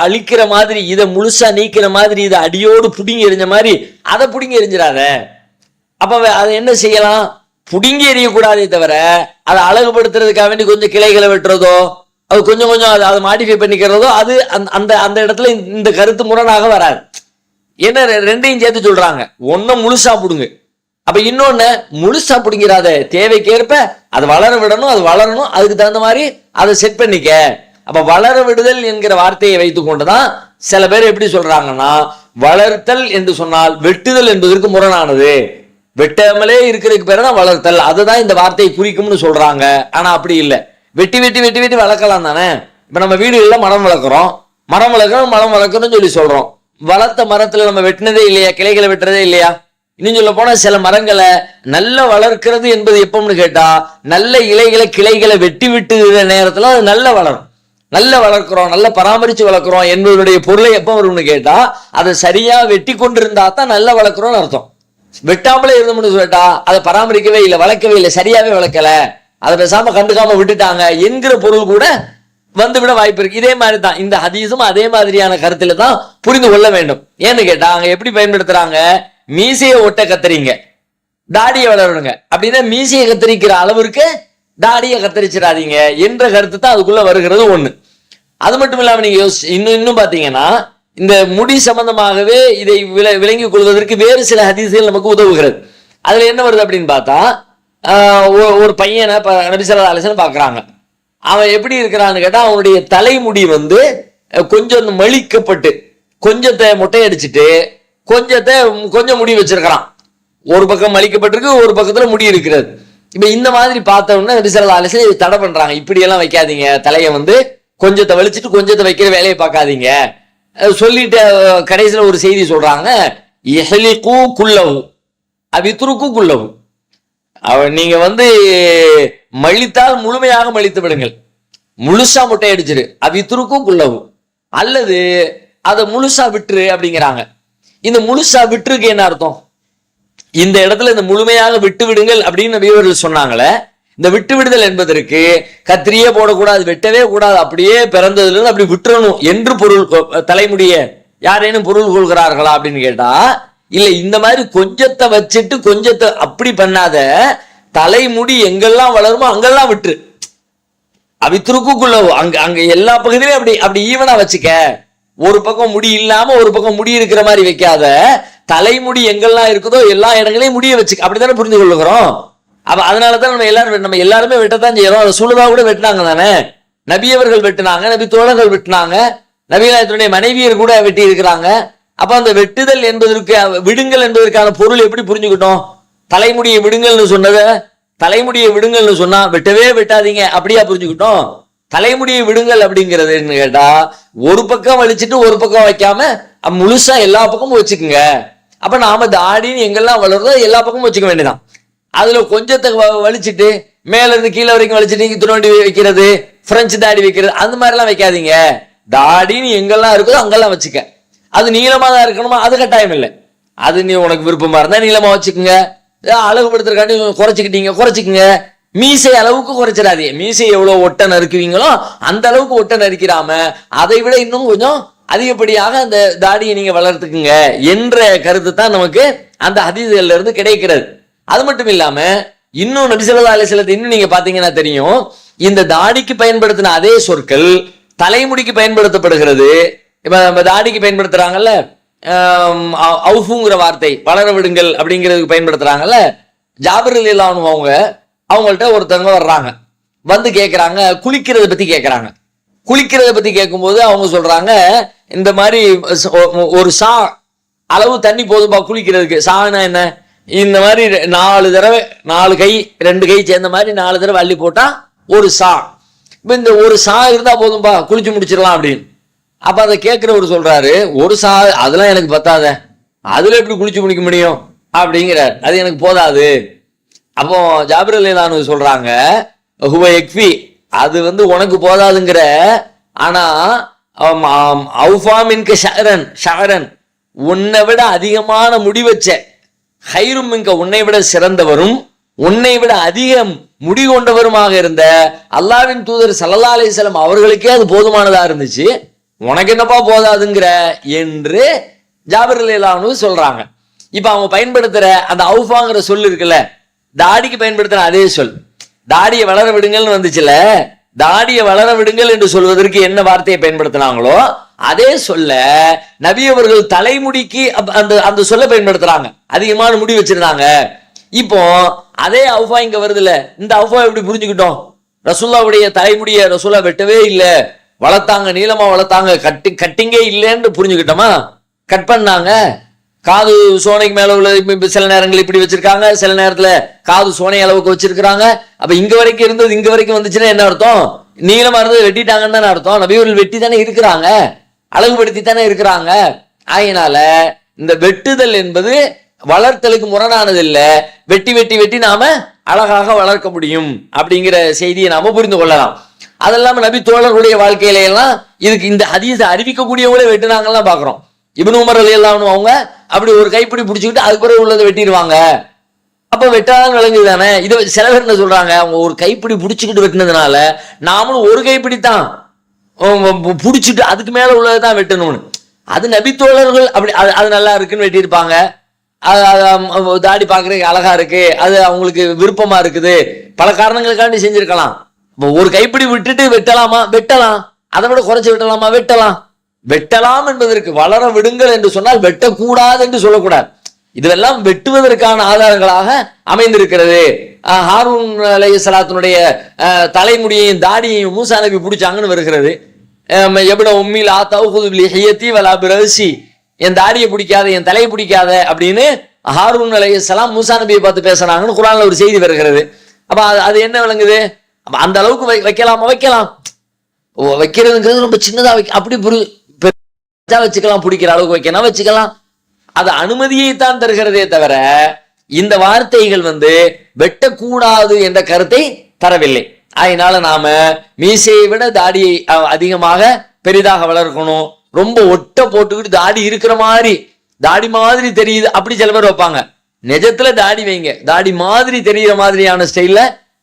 அழிக்கிற மாதிரி, இதை முழுசா நீக்கிற மாதிரி, இதை அடியோடு புடுங்கி எறிஞ்ச மாதிரி அதை புடுங்கி எறிஞ்சிடாத. அப்ப அதை என்ன செய்யலாம்? புடுங்கி எறியக்கூடாதே தவிர அதை அழகுபடுத்துறதுக்காக வேண்டி கொஞ்சம் கிளைகளை வெட்டுறதோ, அது கொஞ்சம் அதை மாடிஃபை பண்ணிக்கிறதோ, அது அந்த அந்த இடத்துல இந்த கருத்து முரணாக வராது. என்ன ரெண்டையும் சேர்த்து சொல்றாங்க. ஒன்னும் முழுசா புடுங்க, அப்ப இன்னொன்னு முழுசா பிடிங்கிறாத, தேவைக்கேற்ப அது வளர விடணும், அது வளரணும், அதுக்கு தகுந்த மாதிரி அதை செட் பண்ணிக்க. அப்ப வளர விடுதல் என்கிற வார்த்தையை வைத்துக் கொண்டுதான் சில பேர் எப்படி சொல்றாங்கன்னா, வளர்த்தல் என்று சொன்னால் வெட்டுதல் என்பதற்கு முரணானது, வெட்டாமலே இருக்கிறதுக்கு பேர் தான் வளர்த்தல், அதுதான் இந்த வார்த்தையை குறிக்கும்னு சொல்றாங்க. ஆனா அப்படி இல்லை. வெட்டி வெட்டி வெட்டி வெட்டி வளர்க்கலாம் தானே. இப்ப நம்ம வீடுகள்ல மரம் வளர்க்குறோம், மரம் வளர்க்கணும்னு சொல்லி சொல்றோம். வளர்த்த மரத்துல நம்ம வெட்டினதே இல்லையா, கிளைகளை வெட்டுறதே இல்லையா? இன்னும் சொல்ல போனா சில மரங்களை நல்ல வளர்க்கிறது என்பது எப்பன்னு கேட்டா, நல்ல இலைகளை கிளைகளை வெட்டி விட்டு நேரத்துல அது நல்ல வளரும். நல்ல வளர்க்கிறோம், நல்ல பராமரிச்சு வளர்க்கிறோம் என்பதனுடைய பொருளை எப்ப வரும்னு கேட்டா, அதை சரியா வெட்டி கொண்டிருந்தா தான் நல்ல வளர்க்கிறோம்னு அர்த்தம். வெட்டாமலே இருந்தோம்னு சொல்லிட்டா அதை பராமரிக்கவே இல்லை, வளர்க்கவே இல்லை, சரியாவே வளர்க்கல, அதை பேசாம கண்டுக்காம விட்டுட்டாங்க என்கிற பொருள் கூட வந்துவிட வாய்ப்பு இருக்கு. இதே மாதிரி தான் இந்த ஹதீஸும் அதே மாதிரியான கருத்துல தான் புரிந்து கொள்ள வேண்டும். ஏன்னு கேட்டா அங்க எப்படி பயன்படுத்துறாங்க, மீசையை ஒட்ட கத்தரிங்க, தாடியை வளருங்க, அப்படின்னா மீசையை கத்தரிக்கிற அளவிற்கு தாடியை கத்தரிச்சிடாதீங்க என்ற கருத்து தான் அதுக்குள்ள வருகிறது ஒண்ணு. அது மட்டும் இல்லாம நீங்க இன்னும் பாத்தீங்கன்னா, இந்த முடி சம்பந்தமாகவே இதை விளங்கிக் கொள்வதற்கு வேறு சில ஹதீஸ்கள் நமக்கு உதவுகிறது. அதுல என்ன வருது அப்படின்னு பார்த்தா, ஒரு பையனை நபி ஸல்லல்லாஹு அலைஹி வஸல்லம் பாக்குறாங்க. அவன் எப்படி இருக்கிறான்னு கேட்டா, அவனுடைய தலைமுடி கொஞ்சம் மலிக்கப்பட்டு கொஞ்சத்தை மொட்டையடிச்சிட்டு கொஞ்சம் முடி வச்சிருக்கிறான். ஒரு பக்கம் மலிக்கப்பட்டிருக்கு, ஒரு பக்கத்துல முடி இருக்கிறது. இப்ப இந்த மாதிரி பார்த்தோம்னா நபி ஸல்லல்லாஹு அலைஹி வஸல்லம் தடை பண்றாங்க, இப்படி எல்லாம் வைக்காதீங்க, தலையை கொஞ்சத்தை வலிச்சுட்டு கொஞ்சத்தை வைக்கிற வேலையை பார்க்காதீங்க சொல்லிட்டு கடைசியில ஒரு செய்தி சொல்றாங்க, இஹ்லிகு குல்லஹு அபித்ருக்கு குல்லஹு. நீங்க மழித்தால் முழுமையாக மழித்து விடுங்கள், முழுசா முட்டை அடிச்சிரு, அபித்ருக்கு குல்லஹு, அல்லது அதை முழுசா விட்டுரு அப்படிங்கிறாங்க. இந்த முழுசா விட்டுருக்கு என்ன அர்த்தம்? இந்த இடத்துல இந்த முழுமையாக விட்டு விடுங்கள் அப்படின்னு நபியவர்கள் சொன்னாங்களே, இந்த விட்டு விடுதல் என்பதற்கு கத்திரியே போடக்கூடாது, வெட்டவே கூடாது, அப்படியே பிறந்ததுல இருந்து அப்படி விட்டுறணும் என்று பொருள், தலைமுடிய யாரேனும் பொருள் கொள்கிறார்களா அப்படின்னு கேட்டா இல்ல. இந்த மாதிரி கொஞ்சத்தை வச்சுட்டு கொஞ்சத்தை அப்படி பண்ணாத, தலைமுடி எங்கெல்லாம் வளருமோ அங்கெல்லாம் விட்டுரு, அவித்துருக்குள்ள அங்க எல்லா பகுதியிலும் அப்படி ஈவனா வச்சுக்க. ஒரு பக்கம் முடி இல்லாம ஒரு பக்கம் முடி இருக்கிற மாதிரி வைக்காத, தலைமுடி எங்கெல்லாம் இருக்குதோ எல்லா இடங்களையும் முடிய வச்சுக்க. அப்படித்தானே புரிந்து கொள்ளுகிறோம். அப்ப அதனாலதான் நம்ம எல்லாருமே வெட்டத்தான் செய்யறோம். ரசூலுல்லாஹ் கூட வெட்டினாங்க தானே, நபியவர்கள் வெட்டினாங்க, நபி தோழர்கள் வெட்டினாங்க, நபியத்துடைய மனைவியர் கூட வெட்டி இருக்கிறாங்க. அப்ப அந்த வெட்டுதல் என்பதற்கு விடுங்கள் என்பதற்கான பொருள் எப்படி புரிஞ்சுக்கிட்டோம்? தலைமுடியை விடுங்கள்னு சொன்னதை தலைமுடியை விடுங்கள்னு சொன்னா வெட்டவே வெட்டாதீங்க அப்படியா புரிஞ்சுக்கிட்டோம்? தலைமுடியை விடுங்கள் அப்படிங்கிறது கேட்டா, ஒரு பக்கம் வலிச்சுட்டு ஒரு பக்கம் வைக்காம முழுசா எல்லா பக்கமும் வச்சுக்குங்க. அப்ப நாம தாடின்னு எங்கெல்லாம் வளருதோ எல்லா பக்கமும் வச்சுக்க வேண்டியதான். அதுல கொஞ்சத்தை வலிச்சுட்டு மேல இருந்து கீழே வரைக்கும் வலிச்சுட்டு துணி வைக்கிறது, பிரெஞ்சு தாடி வைக்கிறது, அந்த மாதிரி எல்லாம் வைக்காதீங்க. தாடின்னு எங்கெல்லாம் இருக்குதோ அங்கெல்லாம் வச்சுக்க. அது நீளமா தான் இருக்கணுமா, அது கட்டாயம் இல்லை. அது நீ உனக்கு விருப்பமா இருந்தா நீளமா வச்சுக்குங்க, அழகுபடுத்துறக்காண்டி குறைச்சிக்குங்க. மீசை அளவுக்கு குறைச்சிடாதீங்க. மீசை எவ்வளவு ஒட்ட நறுக்குவீங்களோ அந்த அளவுக்கு ஒட்ட நறுக்கிறாம அதை விட இன்னும் கொஞ்சம் அதிகப்படியாக அந்த தாடியை நீங்க வளர்த்துக்குங்க என்ற கருத்து தான் நமக்கு அந்த ஹதீஸ்கள்ல இருந்து கிடைக்கிறது. அது மட்டும் இல்லாம இன்னும் நபி ஸல்லல்லாஹு அலைஹி வஸல்லம் இன்னும் நீங்க பாத்தீங்கன்னா தெரியும், இந்த தாடிக்கு பயன்படுத்தின அதே சொற்கள் தலைமுடிக்கு பயன்படுத்தப்படுகிறது. இப்ப நம்ம தாடிக்கு பயன்படுத்துறாங்கல்ல அவுஃபுங்கிற வார்த்தை, வளர விடுங்கள் அப்படிங்கிறதுக்கு பயன்படுத்துறாங்கல்ல. ஜாபிர் ரலியல்லாஹு அன்ஹு அவங்கள்ட்ட ஒருத்தவங்க வர்றாங்க, கேட்கறாங்க, குளிக்கிறத பத்தி கேட்கறாங்க. குளிக்கிறத பத்தி கேட்கும்போது அவங்க சொல்றாங்க, இந்த மாதிரி ஒரு சா அளவு தண்ணி போதும்பா குளிக்கிறதுக்கு. சானா என்ன, இந்த மாதிரி 4 தடவை 4 கை 2 கை சேர்ந்த மாதிரி 4 தடவை அள்ளி போட்டா ஒரு சா. இப்ப இந்த ஒரு சா இருந்தா போதும்பா குளிச்சு முடிச்சிடலாம் அப்படின்னு. அப்ப அதை கேட்கிறவர் சொல்றாரு, ஒரு சா அதெல்லாம் எனக்கு பத்தாத, அதுல எப்படி குளிச்சு முடிக்க முடியும் அப்படிங்கிறார், அது எனக்கு போதாது. அப்போ ஜாபிர் ரலியல்லாஹு அன்ஹு சொல்றாங்க, ஹுவ யக்ஃபி, அது உனக்கு போதாதுங்கிற, ஆனா அவுஃபா மின்க ஷஅரன், உன்னை விட அதிகமான முடி வச்ச, ஹைரும் மின்க, உன்னை விட சிறந்தவரும் உன்னை விட அதிகம் முடி கொண்டவருமாக இருந்த அல்லாஹ்வின் தூதர் ஸல்லல்லாஹு அலைஹி வஸல்லம் அவர்களுக்கே அது போதுமானதா இருந்துச்சு, உனக்கு என்னப்பா போதாதுங்கிற என்று ஜாபிர் ரலியல்லாஹு அன்ஹு சொல்றாங்க. இப்ப அவங்க பயன்படுத்துற அந்த அவுஃபாங்கிற சொல் இருக்குல்ல, தாடிக்கு பயன்படுத்துற அதே சொல். தாடியை வளர விடுங்கள்னு வந்துச்சுல, தாடியை வளர விடுங்கள் என்று சொல்வதற்கு என்ன வார்த்தையை பயன்படுத்தினாங்களோ அதே சொல்ல நபி அவர்கள் தலைமுடிக்கு அந்த அந்த சொல்ல பயன்படுத்துறாங்க. அதிகமான முடி வச்சிருந்தாங்க. இப்போ அதே அவுஃபா இங்க வருதுல்ல, இந்த அவுஃபா எப்படி புரிஞ்சுக்கிட்டோம்? ரசூலுல்லாவுடைய தலைமுடிய ரசூலா வெட்டவே இல்லை, வளர்த்தாங்க, நீளமா வளர்த்தாங்க, கட்டிங்கே இல்லைன்னு புரிஞ்சுக்கிட்டோமா? கட் பண்ணாங்க. காது சோனைக்கு மேல உள்ள சில நேரங்கள் இப்படி வச்சிருக்காங்க, சில நேரத்துல காது சோனை அளவுக்கு வச்சிருக்காங்க. அப்ப இங்க வரைக்கும் இருந்தது இங்க வரைக்கும் வந்துச்சுன்னா என்ன அர்த்தம்? நீளமா இருந்தது வெட்டிட்டாங்கன்னு தானே அர்த்தம். நபியவர்கள் வெட்டி தானே இருக்கிறாங்க, அழகுபடுத்தி தானே இருக்கிறாங்க. ஆகையினால இந்த வெட்டுதல் என்பது வளர்த்தலுக்கு முரணானது இல்ல. வெட்டி வெட்டி வெட்டி நாம அழகாக வளர்க்க முடியும் அப்படிங்கிற செய்தியை நாம புரிந்து கொள்ளலாம். அதெல்லாம நபி தோழர்களுடைய வாழ்க்கையில எல்லாம் இதுக்கு இந்த ஹதீஸை அறிவிக்கக்கூடியவங்களே வெட்டினாங்கலாம் பாக்குறோம். இப்னு உமர் ரலியல்லாஹு அன்ஹு அவங்க அப்படி ஒரு கைப்பிடி பிடிச்சிக்கிட்டு அதுக்கு பிறகு உள்ளதை வெட்டிடுவாங்க. அப்ப வெட்டாதான் விளங்குது தானே. இதை சில பேர் என்ன சொல்றாங்க, அவங்க ஒரு கைப்பிடி பிடிச்சிக்கிட்டு வெட்டினதுனால நாமளும் ஒரு கைப்பிடித்தான் பிடிச்சிட்டு அதுக்கு மேல உள்ளதான் வெட்டணும்னு. அது நபித்தோழர்கள் அப்படி அது நல்லா இருக்குன்னு வெட்டியிருப்பாங்க. தாடி பாக்குறதுக்கு அழகா இருக்கு, அது அவங்களுக்கு விருப்பமா இருக்குது, பல காரணங்களுக்காண்டி செஞ்சிருக்கலாம். ஒரு கைப்பிடி விட்டுட்டு வெட்டலாமா? வெட்டலாம். அதை விட குறைச்சு வெட்டலாமா? வெட்டலாம். வெட்டலாம் என்பதற்கு வளர விடுங்கள் என்று சொன்னால் வெட்டக்கூடாது என்று சொல்லக்கூடாது. இதெல்லாம் வெட்டுவதற்கான ஆதாரங்களாக அமைந்திருக்கிறது. ஹாரூன் அலைஹிஸ்ஸலாத்தினுடைய தலைமுடியையும் தாடியையும் மூசா நபி பிடிச்சாங்கன்னு வருகிறது. என் தாடியை பிடிக்காத, என் தலையை பிடிக்காத அப்படின்னு ஹாரூன் அலைஹிஸ்ஸலாம் மூசா நபியை பார்த்து பேசுறாங்கன்னு குர்ஆன்ல ஒரு செய்தி வருகிறது. அப்ப அது என்ன விளங்குது? அந்த அளவுக்கு வைக்கலாமா? வைக்கலாம். வைக்கிறதுங்கிறது ரொம்ப சின்னதா அப்படி வச்சுக்கலாம், பிடிக்கிற அளவுக்கு வைக்கணும், வச்சுக்கலாம். அது அனுமதியை தான் தருகிறதே தவிர இந்த வார்த்தைகள் வெட்டக்கூடாது என்ற கருத்தை தரவில்லை. அதனால நாம மீசையை விட தாடியை அதிகமாக பெரிதாக வளர்க்கணும். ரொம்ப ஒட்ட போட்டுக்கிட்டு தாடி இருக்கிற மாதிரி, தாடி மாதிரி தெரியுது அப்படி சில பேர் வைப்பாங்க. நிஜத்துல தாடி வைங்க, தாடி மாதிரி தெரிகிற மாதிரியான ஸ்டைல்ல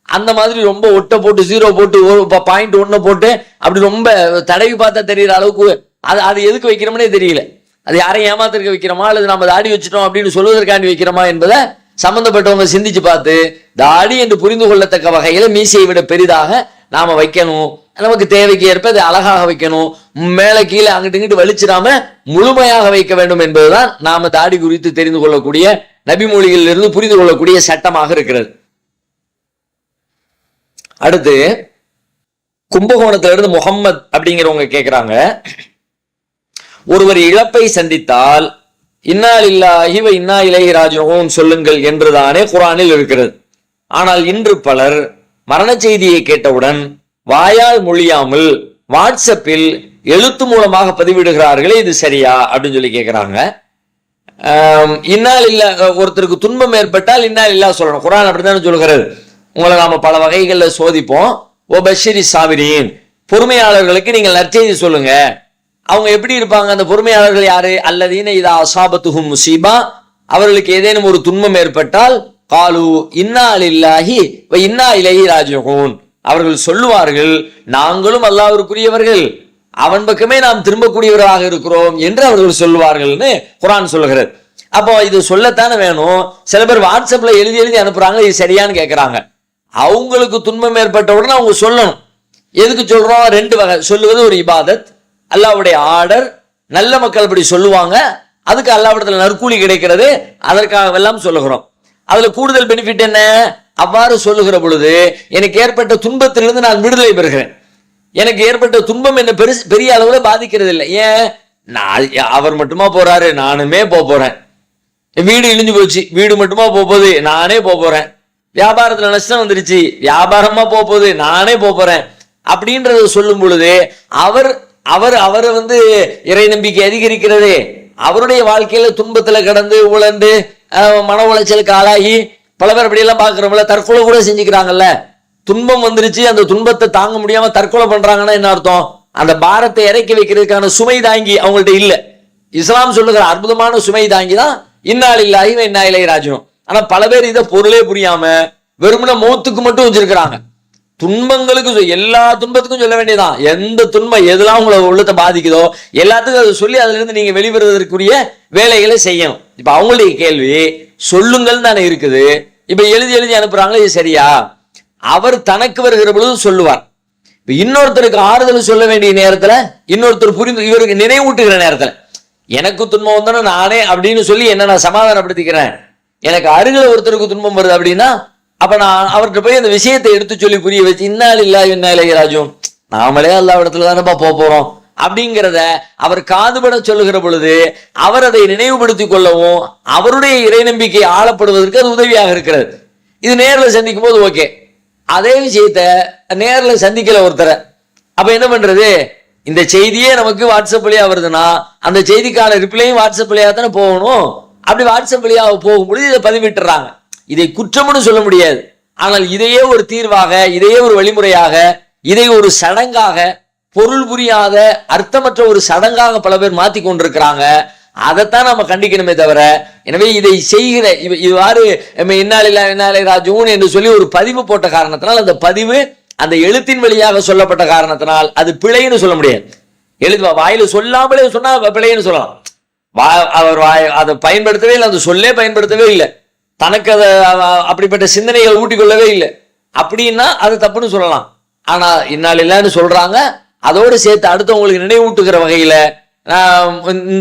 அந்த மாதிரி ரொம்ப ஒட்ட போட்டு 0 போட்டு 0.1 போட்டு அப்படி ரொம்ப தடவி பார்த்தா தெரிகிற அளவுக்கு அது எதுக்கு வைக்கிறோம்னே தெரியல. அது யாரையும் ஏமாத்திருக்க வைக்கிறோமா அல்லது நம்ம தாடி வச்சுட்டோம் அப்படின்னு சொல்வதற்காண்டி வைக்கிறோமா என்பதை சம்பந்தப்பட்டவங்க சிந்திச்சு பார்த்து தாடி என்று புரிந்து கொள்ளத்தக்க வகையில மீசையை விட பெரிதாக நாம வைக்கணும். நமக்கு தேவைக்கு ஏற்ப அதை அழகாக வைக்கணும். மேல கீழே அங்கிட்டு இங்கிட்டு வலிச்சிடாம முழுமையாக வைக்க வேண்டும் என்பதுதான் நாம தாடி குறித்து தெரிந்து கொள்ளக்கூடிய நபிமொழிகளில் இருந்து புரிந்து கொள்ளக்கூடிய சட்டமாக இருக்கிறது. அடுத்து கும்பகோணத்துல இருந்து முகம்மது அப்படிங்கிறவங்க கேட்கிறாங்க, ஒருவர் இழப்பை சந்தித்தால் இன்னா லில்லாஹி வ இன்னா இலைஹி ராஜிஊன் சொல்லுங்கள் என்றுதானே குர்ஆனில் இருக்கிறது. ஆனால் இன்று பலர் மரண செய்தியை கேட்டவுடன் வாயால் மொழியாமல் வாட்ஸ்அப்பில் எழுத்து மூலமாக பதிவிடுகிறார்களே, இது சரியா அப்படின்னு சொல்லி கேட்கிறாங்க. இன்னா லில்லாஹ், ஒருத்தருக்கு துன்பம் ஏற்பட்டால் இன்னா லில்லாஹ் சொல்லணும். குர்ஆன் அப்படித்தானே சொல்லுகிறது. உங்களை நாம பல வகைகளில் சோதிப்போம். ஓ பஷிரி சாபிரீன், பொறுமையாளர்களுக்கு நீங்கள் நற்செய்தி சொல்லுங்க. அவங்க எப்படி இருப்பாங்க அந்த பொறுமையாளர்கள்? யாரு? அல்லதீன இதா அஸாபத்துஹும் முஸீபா, அவர்களுக்கு ஏதேனும் ஒரு துன்பம் ஏற்பட்டால் காலு இன்னா லில்லாஹி வ இன்னா இலைஹி ராஜிஊன், அவர்கள் சொல்லுவார்கள் நாங்களும் அல்லாஹ்விற்குரியவர்கள், அவன் பக்கமே நாம் திரும்பக்கூடியவர்களாக இருக்கிறோம் என்று அவர்கள் சொல்லுவார்கள்னு குர்ஆன் சொல்லுகிறது. அப்போ இது சொல்லத்தானே வேணும். சில பேர் வாட்ஸ்அப்ல எழுதி எழுதி அனுப்புறாங்க, இது சரியான்னு கேட்கிறாங்க. அவங்களுக்கு துன்பம் ஏற்பட்ட உடனே அவங்க சொல்லணும். எதுக்கு சொல்றோம்? 2 வகை. சொல்லுவது ஒரு இபாதத், அல்லாஹ்வுடைய ஆர்டர். நல்ல மக்கள் அப்படி சொல்லுவாங்க, அதுக்கு அல்லாஹ்விடத்துல நற்கூலி கிடைக்கிறது, அதற்காக எல்லாம் சொல்லுகிறோம். அதுல கூடுதல் பெனிஃபிட் என்ன? அவ்வாறு சொல்லுகிற பொழுது எனக்கு ஏற்பட்ட துன்பத்திலிருந்து நான் விடுதலை பெறுகிறேன். எனக்கு ஏற்பட்ட துன்பம் என்ன பெரிய அளவுல பாதிக்கிறது இல்லை. ஏன்? அவர் மட்டுமா போறாரு, நானுமே போறேன். வீடு இழிஞ்சு போச்சு, வீடு மட்டுமா போகுது, நானே போறேன். வியாபாரத்துல நஷ்டம் வந்துருச்சு, வியாபாரமா போகுது, நானே போறேன் அப்படின்றத சொல்லும் பொழுது அவர் அவர் அவரை இறை நம்பிக்கை அதிகரிக்கிறது. அவருடைய வாழ்க்கையில துன்பத்துல கடந்து உழந்து மன உளைச்சலுக்கு ஆளாகி பல பேர் அப்படி எல்லாம் பாக்குறோம்ல, தற்கொலை கூட செஞ்சுக்கிறாங்கல்ல. துன்பம் வந்துருச்சு, அந்த துன்பத்தை தாங்க முடியாம தற்கொலை பண்றாங்கன்னா என்ன அர்த்தம்? அந்த பாரத்தை இறக்கி வைக்கிறதுக்கான சுமை தாங்கி அவங்கள்ட்ட இல்ல. இஸ்லாம் சொல்லுகிற அற்புதமான சுமை தாங்கி தான் இன்னா லில்லாஹி வ இன்னா இலைஹி ராஜிஊன். ஆனா பல பேர் இதை பொருளே புரியாம வெறுமனே மௌத்துக்கு மட்டும் வச்சிருக்கிறாங்க. துன்பங்களுக்கு எல்லா துன்பத்துக்கும் சொல்ல வேண்டியதான். எந்த துன்பம் எதெல்லாம் உங்களை உள்ளத்தை பாதிக்குதோ எல்லாத்துக்கும் அதை சொல்லி அதுல இருந்து நீங்க வெளிவருவதற்குரிய வேலைகளை செய்யணும். இப்ப அவங்களுடைய கேள்வி சொல்லுங்கள் தானே இருக்குது. இப்ப எழுதி எழுதி அனுப்புறாங்களே, இது சரியா? அவர் தனக்கு வருகிற பொழுது சொல்லுவார். இன்னொருத்தருக்கு ஆறுதல் சொல்ல வேண்டிய நேரத்துல இன்னொருத்தர் புரிந்து இவருக்கு நினைவூட்டுகிற நேரத்துல எனக்கு துன்பம் வந்தோன்னா நானே அப்படின்னு சொல்லி என்ன நான் சமாதானப்படுத்திக்கிறேன். எனக்கு அருகில் ஒருத்தருக்கு துன்பம் வருது அப்படின்னா அப்ப நான் அவர்கிட்ட போய் அந்த விஷயத்தை எடுத்து சொல்லி புரிய வச்சு இன்னால் இல்லா இன்னா இலைஹி ராஜிஊன், நாமளே அல்லாஹ் இடத்துல தானேப்பா போறோம் அப்படிங்கிறத அவர் காதுபட சொல்லுகிற பொழுது அவர் அதை நினைவுபடுத்தி கொள்ளவும் அவருடைய இறை நம்பிக்கை ஆளப்படுவதற்கு அது உதவியாக இருக்கிறது. இது நேரில் சந்திக்கும் போது ஓகே, அதே விஷயத்த நேரில் சந்திக்கல ஒருத்தரை, அப்ப என்ன பண்றது? இந்த செய்தியே நமக்கு வாட்ஸ்அப் வழியா வருதுன்னா அந்த செய்திக்கான ரிப்ளையும் வாட்ஸ்அப் வழியா தானே போகணும். அப்படி வாட்ஸ்அப் வழியா போகும்பொழுது இதை பதிவிட்டுறாங்க. இதை குற்றம்னு சொல்ல முடியாது. ஆனால் இதையே ஒரு தீர்வாக, இதையே ஒரு வழிமுறையாக, இதை ஒரு சடங்காக, பொருள் புரியாத அர்த்தமற்ற ஒரு சடங்காக பல பேர் மாத்தி கொண்டிருக்கிறாங்க. அதைத்தான் நம்ம கண்டிக்கணுமே தவிர, எனவே இதை செய்கிற இவ்வாறு இன்னாலில்லாஹி ராஜிஊன் என்று சொல்லி ஒரு பதிவு போட்ட காரணத்தினால் அந்த பதிவு அந்த எழுத்தின் வழியாக சொல்லப்பட்ட காரணத்தினால் அது பிழைன்னு சொல்ல முடியாது. வாயில சொல்லாமலே சொன்னா பிழைன்னு சொல்லலாம். அவர் அதை பயன்படுத்தவே இல்லை, அந்த சொல்லே பயன்படுத்தவே இல்லை, தனக்கு அதை அப்படிப்பட்ட சிந்தனைகள் ஊட்டி கொள்ளவே இல்லை அப்படின்னா அது தப்புன்னு சொல்லலாம். ஆனா இன்னாலில்லான்னு சொல்றாங்க, அதோடு சேர்த்து அடுத்தவங்களுக்கு நினைவூட்டுகிற வகையில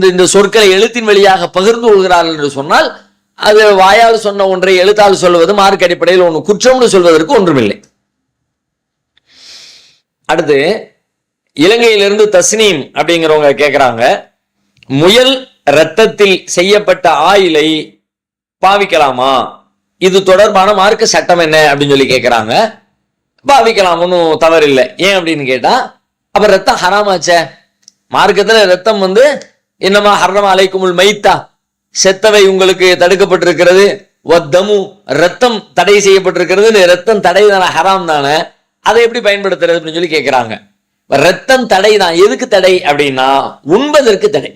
இந்த சொற்களை எழுத்தின் வழியாக பகிர்ந்து கொள்கிறார்கள் என்று சொன்னால் அது வாயால் சொன்ன ஒன்றை எழுத்தால் சொல்வது மார்க் அடிப்படையில் ஒன்று குற்றம்னு சொல்வதற்கு ஒன்றுமில்லை. அடுத்து இலங்கையிலிருந்து தஸ்னீம் அப்படிங்கிறவங்க கேட்கிறாங்க, முயல் இரத்தத்தில் செய்யப்பட்ட ஆயிலை பாவிக்கலாமா? இது தொடர்பான மார்க்க சட்டம் என்ன அப்படின்னு சொல்லி கேட்கிறாங்க. பாவிக்கலாம், ஒன்றும் தவறு இல்லை. ஏன் அப்படின்னு கேட்டா அப்ப ரத்தம் ஹராமாச்சே. மார்க்கத்துல ரத்தம் என்னமா ஹர்ரம அலைக்குமுல் மைத்தா, செத்தவை உங்களுக்கு தடுக்கப்பட்டிருக்கிறது, வத்தமு ரத்தம் தடை செய்யப்பட்டிருக்கிறது. ரத்தம் தடை தானே, ஹராம் தானே, அதை எப்படி பயன்படுத்துறது அப்படின்னு சொல்லி கேட்கிறாங்க. ரத்தம் தடை தான். எதுக்கு தடை அப்படின்னா உண்பதற்கு தடை.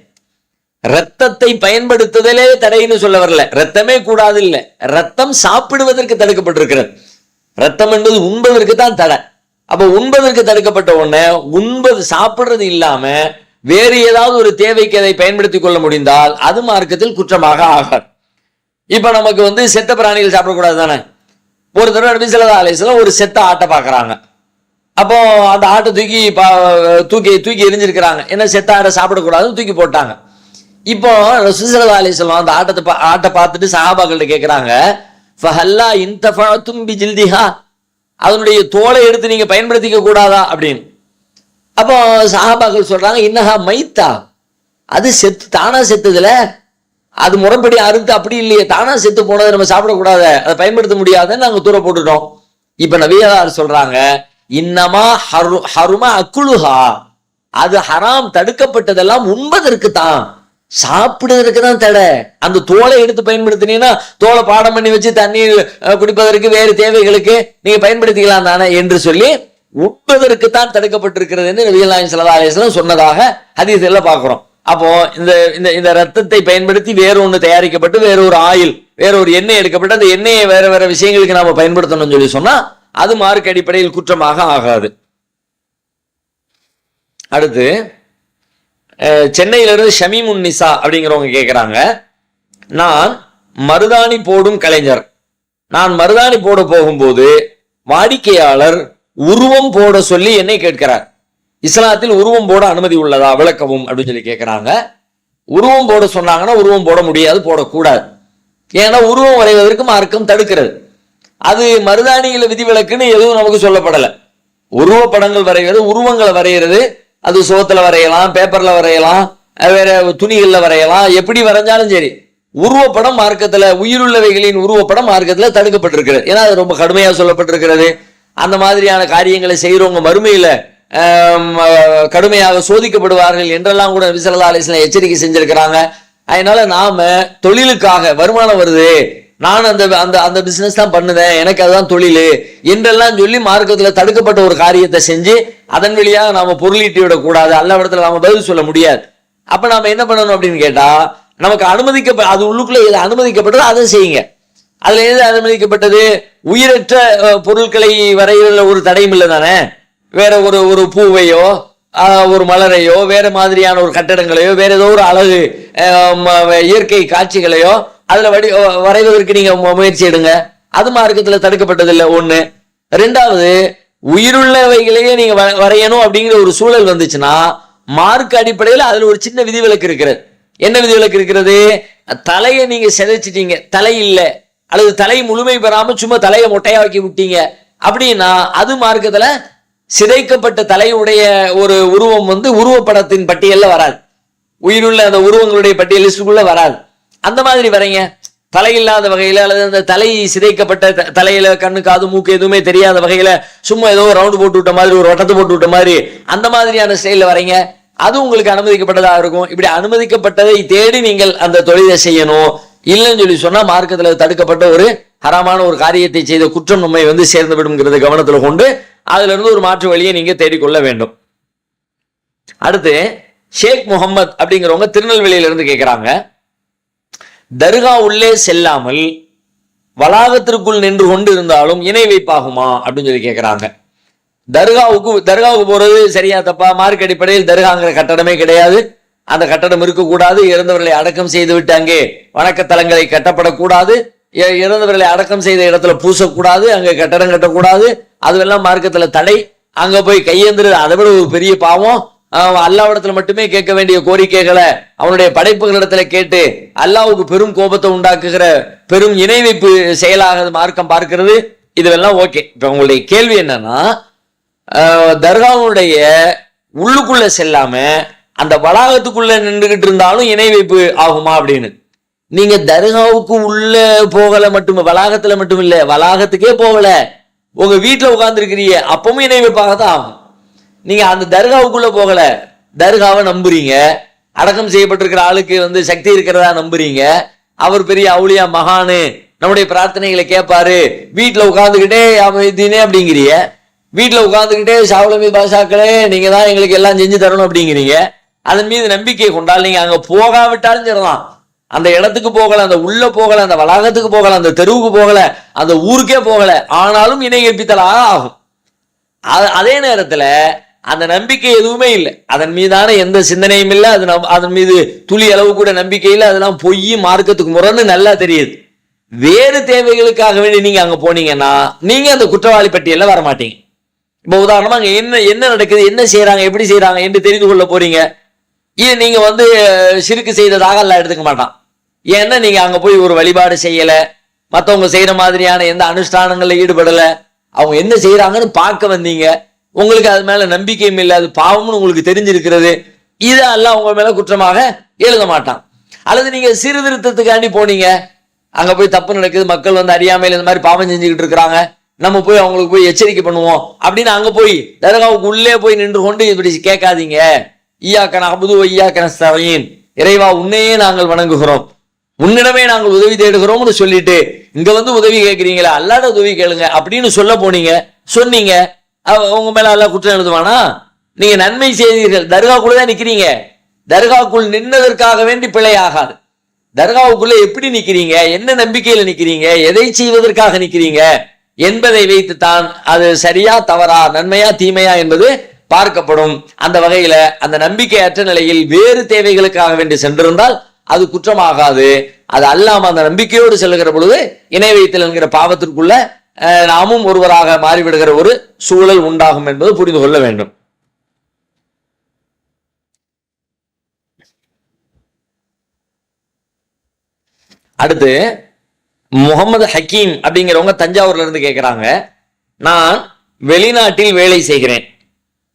ரத்தத்தை பயன்படுத்துதலே தடைன்னு சொல்ல வரல, ரத்தமே கூடாது இல்ல, ரத்தம் சாப்பிடுவதற்கு தடுக்கப்பட்டிருக்கிறது. ரத்தம் என்பது உண்பதற்கு தான் தடை. அப்ப உண்பதற்கு தடுக்கப்பட்ட உடனே உண்பது சாப்பிடுறது இல்லாம வேறு ஏதாவது ஒரு தேவைக்கு அதை பயன்படுத்தி கொள்ள முடிந்தால் அது மார்க்கத்தில் குற்றமாக ஆகாது. இப்ப நமக்கு செத்த பிராணிகள் சாப்பிடக்கூடாது தானே. ஒரு தடவை நபி ஸல்லல்லாஹு அலைஹி வஸல்லம் ஒரு செத்த ஆட்டை பாக்குறாங்க. அப்போ அந்த ஆட்டை தூக்கி தூக்கி எரிஞ்சிருக்கிறாங்க. என்ன, செத்த ஆட்டை சாப்பிடக்கூடாதுன்னு தூக்கி போட்டாங்க. இப்போ ரசூல் ஸல்லல்லாஹு அலைஹி வஸல்லம் அந்த ஆட்டை பார்த்துட்டு சஹாபாக்கள்கிட்ட கேட்கிறாங்க, ஃபஹல்லா இன்தஃபஅதும் பிஜில்திஹா, அதனுடைய தோலை எடுத்து நீங்க பயன்படுத்திக்க கூடாதா அப்படின்னு. அப்போ சஹாபாக்கள் சொல்றாங்க, இன்னஹா மைத்தா, அது செத்து தானா செத்துதுல, அது முறைப்படி அறுத்து அப்படி இல்லையே, தானா செத்து போனதை நம்ம சாப்பிடக்கூடாத, அதை பயன்படுத்த முடியாதுன்னு நாங்க தூர போட்டுட்டோம். இப்ப நபியார் சொல்றாங்க, இன்னமா ஹருமா அக்குலுஹா, அது ஹராம், தடுக்கப்பட்டதெல்லாம் உண்பதற்கு தான், சாப்பிடுவதற்கு தான் தடை. அந்த தோலை எடுத்து பயன்படுத்தினீங்கன்னா தோலை பாடம் பண்ணி வச்சு தண்ணீர் குடிப்பதற்கு வேறு தேவைகளுக்கு நீங்க பயன்படுத்திக்கலாம் தானே என்று சொல்லி உண்பதற்கு தான் தடுக்கப்பட்டிருக்கிறது என்று நபிகள் நாயகம் ஸல்லல்லாஹு அலைஹி வஸல்லம் சொன்னதாக ஹதீஸ்ல பாக்குறோம். அப்போ இந்த ரத்தத்தை பயன்படுத்தி வேற ஒன்று தயாரிக்கப்பட்டு வேற ஒரு ஆயில், வேற ஒரு எண்ணெய் எடுக்கப்பட்டு அந்த எண்ணெயை வேற வேற விஷயங்களுக்கு நாம பயன்படுத்தணும்னு சொல்லி சொன்னா அது மார்க்க அடிப்படையில் குற்றமாக ஆகாது. அடுத்து சென்னையிலிருந்து ஷமீமுன் நிசா அப்படிங்கிறவங்க கேட்கிறாங்க, நான் மருதாணி போடும் கலைஞர், நான் மருதாணி போட போகும்போது வாடிக்கையாளர் உருவம் போட சொல்லி என்னை கேட்கிறார், இஸ்லாத்தில் உருவம் போட அனுமதி உள்ளதா விளக்கவும் அப்படின்னு சொல்லி கேட்கிறாங்க. உருவம் போட சொன்னாங்கன்னா உருவம் போட முடியாது, போடக்கூடாது. ஏன்னா உருவம் வரைவதற்கு மார்க்கம் தடுக்கிறது. அது மருதாணியில விதிவிலக்குன்னு எதுவும் நமக்கு சொல்லப்படலை. உருவப்படங்கள் வரைகிறது, உருவங்களை வரைகிறது, அது சோத்துல வரையலாம், பேப்பர்ல வரையலாம், வேற துணிகள்ல வரையலாம், எப்படி வரைஞ்சாலும் சரி உருவப்படம் மார்க்கத்துல, உயிருள்ளவைகளின் உருவப்படம் மார்க்கத்துல தடுக்கப்பட்டிருக்கிறது. ஏன்னா அது ரொம்ப கடுமையா சொல்லப்பட்டிருக்கிறது. அந்த மாதிரியான காரியங்களை செய்யறவங்க மறுமையில கடுமையாக சோதிக்கப்படுவார்கள் என்றெல்லாம் கூட நபி ஸல்லல்லாஹு அலைஹி வஸல்லம் எச்சரிக்கை செஞ்சிருக்கிறாங்க. அதனால நாம தொழிலுக்காக வருமானம் வருது, நான் அந்த பிசினஸ் தான் பண்ணுவேன், எனக்கு அதுதான் தொழில் என்றெல்லாம் சொல்லி மார்க்கத்துல தடுக்கப்பட்ட ஒரு காரியத்தை செஞ்சு அதன் வழியாக நாம பொருளீட்டி விடக்கூடாது. அல்லாஹ்விடத்துல நாம பதில் சொல்ல முடியாது. அப்ப நாம என்ன பண்ணணும் அப்படின்னு கேட்டா, நமக்கு அது உள்ளுக்குள்ள எது அனுமதிக்கப்பட்டதோ அதை செய்யுங்க. அதுல எது அனுமதிக்கப்பட்டது? உயிரற்ற பொருட்களை வரைகிறதுல ஒரு தடையும் இல்லை தானே. வேற ஒரு பூவையோ ஒரு மலரையோ வேற மாதிரியான ஒரு கட்டடங்களையோ வேற ஏதோ ஒரு அழகு இயற்கை காட்சிகளையோ அதுல வரைவதற்கு நீங்க முயற்சி எடுங்க, அது மார்க்கத்துல தடுக்கப்பட்டதில்லை. ஒண்ணு. ரெண்டாவது, உயிருள்ளவைகளையே நீங்க வரையணும் அப்படிங்கிற ஒரு சூழல் வந்துச்சுன்னா மார்க் அடிப்படையில் அதுல ஒரு சின்ன விதிவிலக்கு இருக்கிறது. என்ன விதிவிலக்கு இருக்கிறது? தலையை நீங்க சிதைச்சிட்டீங்க, தலை இல்லை, அல்லது தலை முழுமை பெறாம சும்மா தலையை மொட்டையாக்கி விட்டீங்க அப்படின்னா அது மார்க்கத்துல சிதைக்கப்பட்ட தலையுடைய ஒரு உருவம் உருவப்படத்தின் பட்டியல்ல வராது, உயிருள்ள அந்த உருவங்களுடைய பட்டியல் லிஸ்டுக்குள்ள வராது. அந்த மாதிரி வரைங்க தலை இல்லாத வகையில, அல்லது அந்த தலை சிதைக்கப்பட்ட தலையில கண்ணு காது மூக்கு எதுவுமே தெரியாத வகையில சும்மா ஏதோ ரவுண்டு போட்டு விட்ட மாதிரி, ஒரு வட்டத்தை போட்டு விட்ட மாதிரி அந்த மாதிரியான ஸ்டைல வரைங்க, அது உங்களுக்கு அனுமதிக்கப்பட்டதா இருக்கும். இப்படி அனுமதிக்கப்பட்டதை தேடி நீங்கள் அந்த தொழிலை செய்யணும். இல்லைன்னு சொல்லி சொன்னா மார்க்கத்துல தடுக்கப்பட்ட ஒரு ஹராமான ஒரு காரியத்தை செய்த குற்றம் நம்மை சேர்ந்து விடுங்கிறது கவனத்துல கொண்டு அதுல இருந்து ஒரு மாற்று வழியை நீங்க தேடிக்கொள்ள வேண்டும். அடுத்து ஷேக் முகமது அப்படிங்கிறவங்க திருநெல்வேலியில இருந்து கேட்கிறாங்க, தர்கா உள்ளே செல்லாமல் வளாகத்திற்குள் நின்று கொண்டு இருந்தாலும் இணை வைப்பாகுமா அப்படின்னு சொல்லி கேட்கிறாங்க. தர்காவுக்கு போறது சரியா தப்பா? மார்க் அடிப்படையில் தர்காங்கிற கட்டடமே கிடையாது, அந்த கட்டடம் இருக்கக்கூடாது. இறந்தவர்களை அடக்கம் செய்து விட்டு அங்கே வணக்கத்தலங்களை கட்டப்படக்கூடாது, இறந்தவர்களை அடக்கம் செய்த இடத்துல பூசக்கூடாது, அங்க கட்டடம் கட்டக்கூடாது, அதுவெல்லாம் மார்க்கத்துல தடை. அங்க போய் கையேந்துறது அதை விட ஒரு பெரிய பாவம். அல்லாஹ்விடத்துல மட்டுமே கேட்க வேண்டிய கோரிக்கைகளை அவனுடைய படைப்புகளிடத்துல கேட்டு அல்லாஹ்வுக்கு பெரும் கோபத்தை உண்டாக்குகிற பெரும் இணை வைப்பு செயலாக மார்க்கம் பார்க்கிறது. இதுவெல்லாம் ஓகே. இப்ப உங்களுடைய கேள்வி என்னன்னா, தர்காவுடைய உள்ளுக்குள்ள செல்லாம அந்த வளாகத்துக்குள்ள நின்றுகிட்டு இருந்தாலும் இணை வைப்பு ஆகுமா அப்படின்னு. நீங்க தர்காவுக்கு உள்ள போகல மட்டும், வளாகத்துல மட்டும் இல்ல, வளாகத்துக்கே போகல, உங்க வீட்டுல உட்கார்ந்து இருக்கிறீங்க, அப்பவும் இணை வைப்பாகத்தான் ஆகும். நீங்க அந்த தர்காவுக்குள்ள போகல, தர்காவை நம்புறீங்க, அடக்கம் செய்யப்பட்டிருக்கிற ஆளுக்கு சக்தி இருக்கிறதா நம்புறீங்க, அவர் பெரிய அவுளியா மகானு நம்முடைய பிரார்த்தனைகளை கேட்பாரு, வீட்டுல உட்கார்ந்துகிட்டே இதுனே அப்படிங்கிறீங்க, வீட்டுல உட்கார்ந்துகிட்டே ஷாவுலமி பாஷாக்களே நீங்க தான் எங்களுக்கு எல்லாம் செஞ்சு தரணும் அப்படிங்கிறீங்க. அதன் மீது நம்பிக்கை கொண்டால் நீங்க அங்க போகாவிட்டாலும் சரிதான், அந்த இடத்துக்கு போகல, அந்த உள்ள போகல, அந்த வளாகத்துக்கு போகல, அந்த தெருவுக்கு போகல, அந்த ஊருக்கே போகல, ஆனாலும் இணை கற்பித்தலாக ஆகும். அதே நேரத்துல அந்த நம்பிக்கை எதுவுமே இல்லை, அதன் மீதான எந்த சிந்தனையும் இல்லை, அதன் மீது துளி அளவு கூட நம்பிக்கை இல்லை, அதெல்லாம் பொய், மார்க்கத்துக்கு முரணு நல்லா தெரியுது. வேறு தேவைகளுக்காக வேண்டி நீங்க அங்க போனீங்கன்னா நீங்க அந்த குற்றவாளி பட்டியல்ல வரமாட்டீங்க. இப்ப உதாரணமா அங்க என்ன நடக்குது, என்ன செய்யறாங்க, எப்படி செய்யறாங்க என்று தெரிந்து கொள்ள போறீங்க. இது நீங்க சிறுக்கு செய்ததாக எல்லாம் எடுத்துக்க மாட்டான். ஏன்னா நீங்க அங்க போய் ஒரு வழிபாடு செய்யல, மற்றவங்க செய்யற மாதிரியான எந்த அனுஷ்டானங்கள்ல ஈடுபடல, அவங்க என்ன செய்யறாங்கன்னு பார்க்க வந்தீங்க, உங்களுக்கு அது மேல நம்பிக்கையும் இல்லை, அது பாவம்னு உங்களுக்கு தெரிஞ்சிருக்கிறது, இதெல்லாம் உங்க மேல குற்றமாக எழுத மாட்டான். அல்லது நீங்க சீர்திருத்தத்துக்காண்டி போனீங்க, அங்க போய் தப்பு நடக்குது, மக்கள் அறியாமையில இந்த மாதிரி பாவம் செஞ்சுக்கிட்டு இருக்கிறாங்க, நம்ம போய் அவங்களுக்கு போய் எச்சரிக்கை பண்ணுவோம் அப்படின்னு அங்க போய் தர்காவுக்கு உள்ளே போய் நின்று கொண்டு இப்படி கேட்காதீங்க. ஈயாக்கன அபுது ஐயாக்கன ஸ்தவீன், இறைவா உன்னையே நாங்கள் வணங்குகிறோம், உன்னிடமே நாங்கள் உதவி தேடுகிறோம்னு சொல்லிட்டு இங்க உதவி கேட்கிறீங்களா, அல்லாத உதவி கேளுங்க அப்படின்னு சொல்ல போனீங்க, சொன்னீங்க, உங்க மேல எல்லாம் குற்றம் எழுதுவானா? நீங்க நன்மை செய்தீர்கள், தர்காவுக்குள்ளதான் நிக்கிறீங்க, தர்காவுக்குள் நின்னதற்காக வேண்டி பிழை ஆகாது. தர்காவுக்குள்ள எப்படி நிக்கிறீங்க, என்ன நம்பிக்கையில நிக்கிறீங்க, எதை செய்வதற்காக நிக்கிறீங்க என்பதை வைத்துத்தான் அது சரியா தவறா, நன்மையா தீமையா என்பது பார்க்கப்படும். அந்த வகையில அந்த நம்பிக்கையற்ற நிலையில் வேறு தேவைகளுக்காக வேண்டி சென்றிருந்தால் அது குற்றமாகாது. அது அல்லாம அந்த நம்பிக்கையோடு செல்லுகிற பொழுது இணை வைத்தல் என்கிற பாவத்திற்குள்ள நாமும் ஒருவராக மாறிவிடுகிற ஒரு சூழல் உண்டாகும் என்பது புரிந்து கொள்ள வேண்டும். அடுத்து முகமது ஹக்கீம் அப்படிங்கிறவங்க தஞ்சாவூர்ல இருந்து கேட்கிறாங்க, நான் வெளிநாட்டில் வேலை செய்கிறேன்,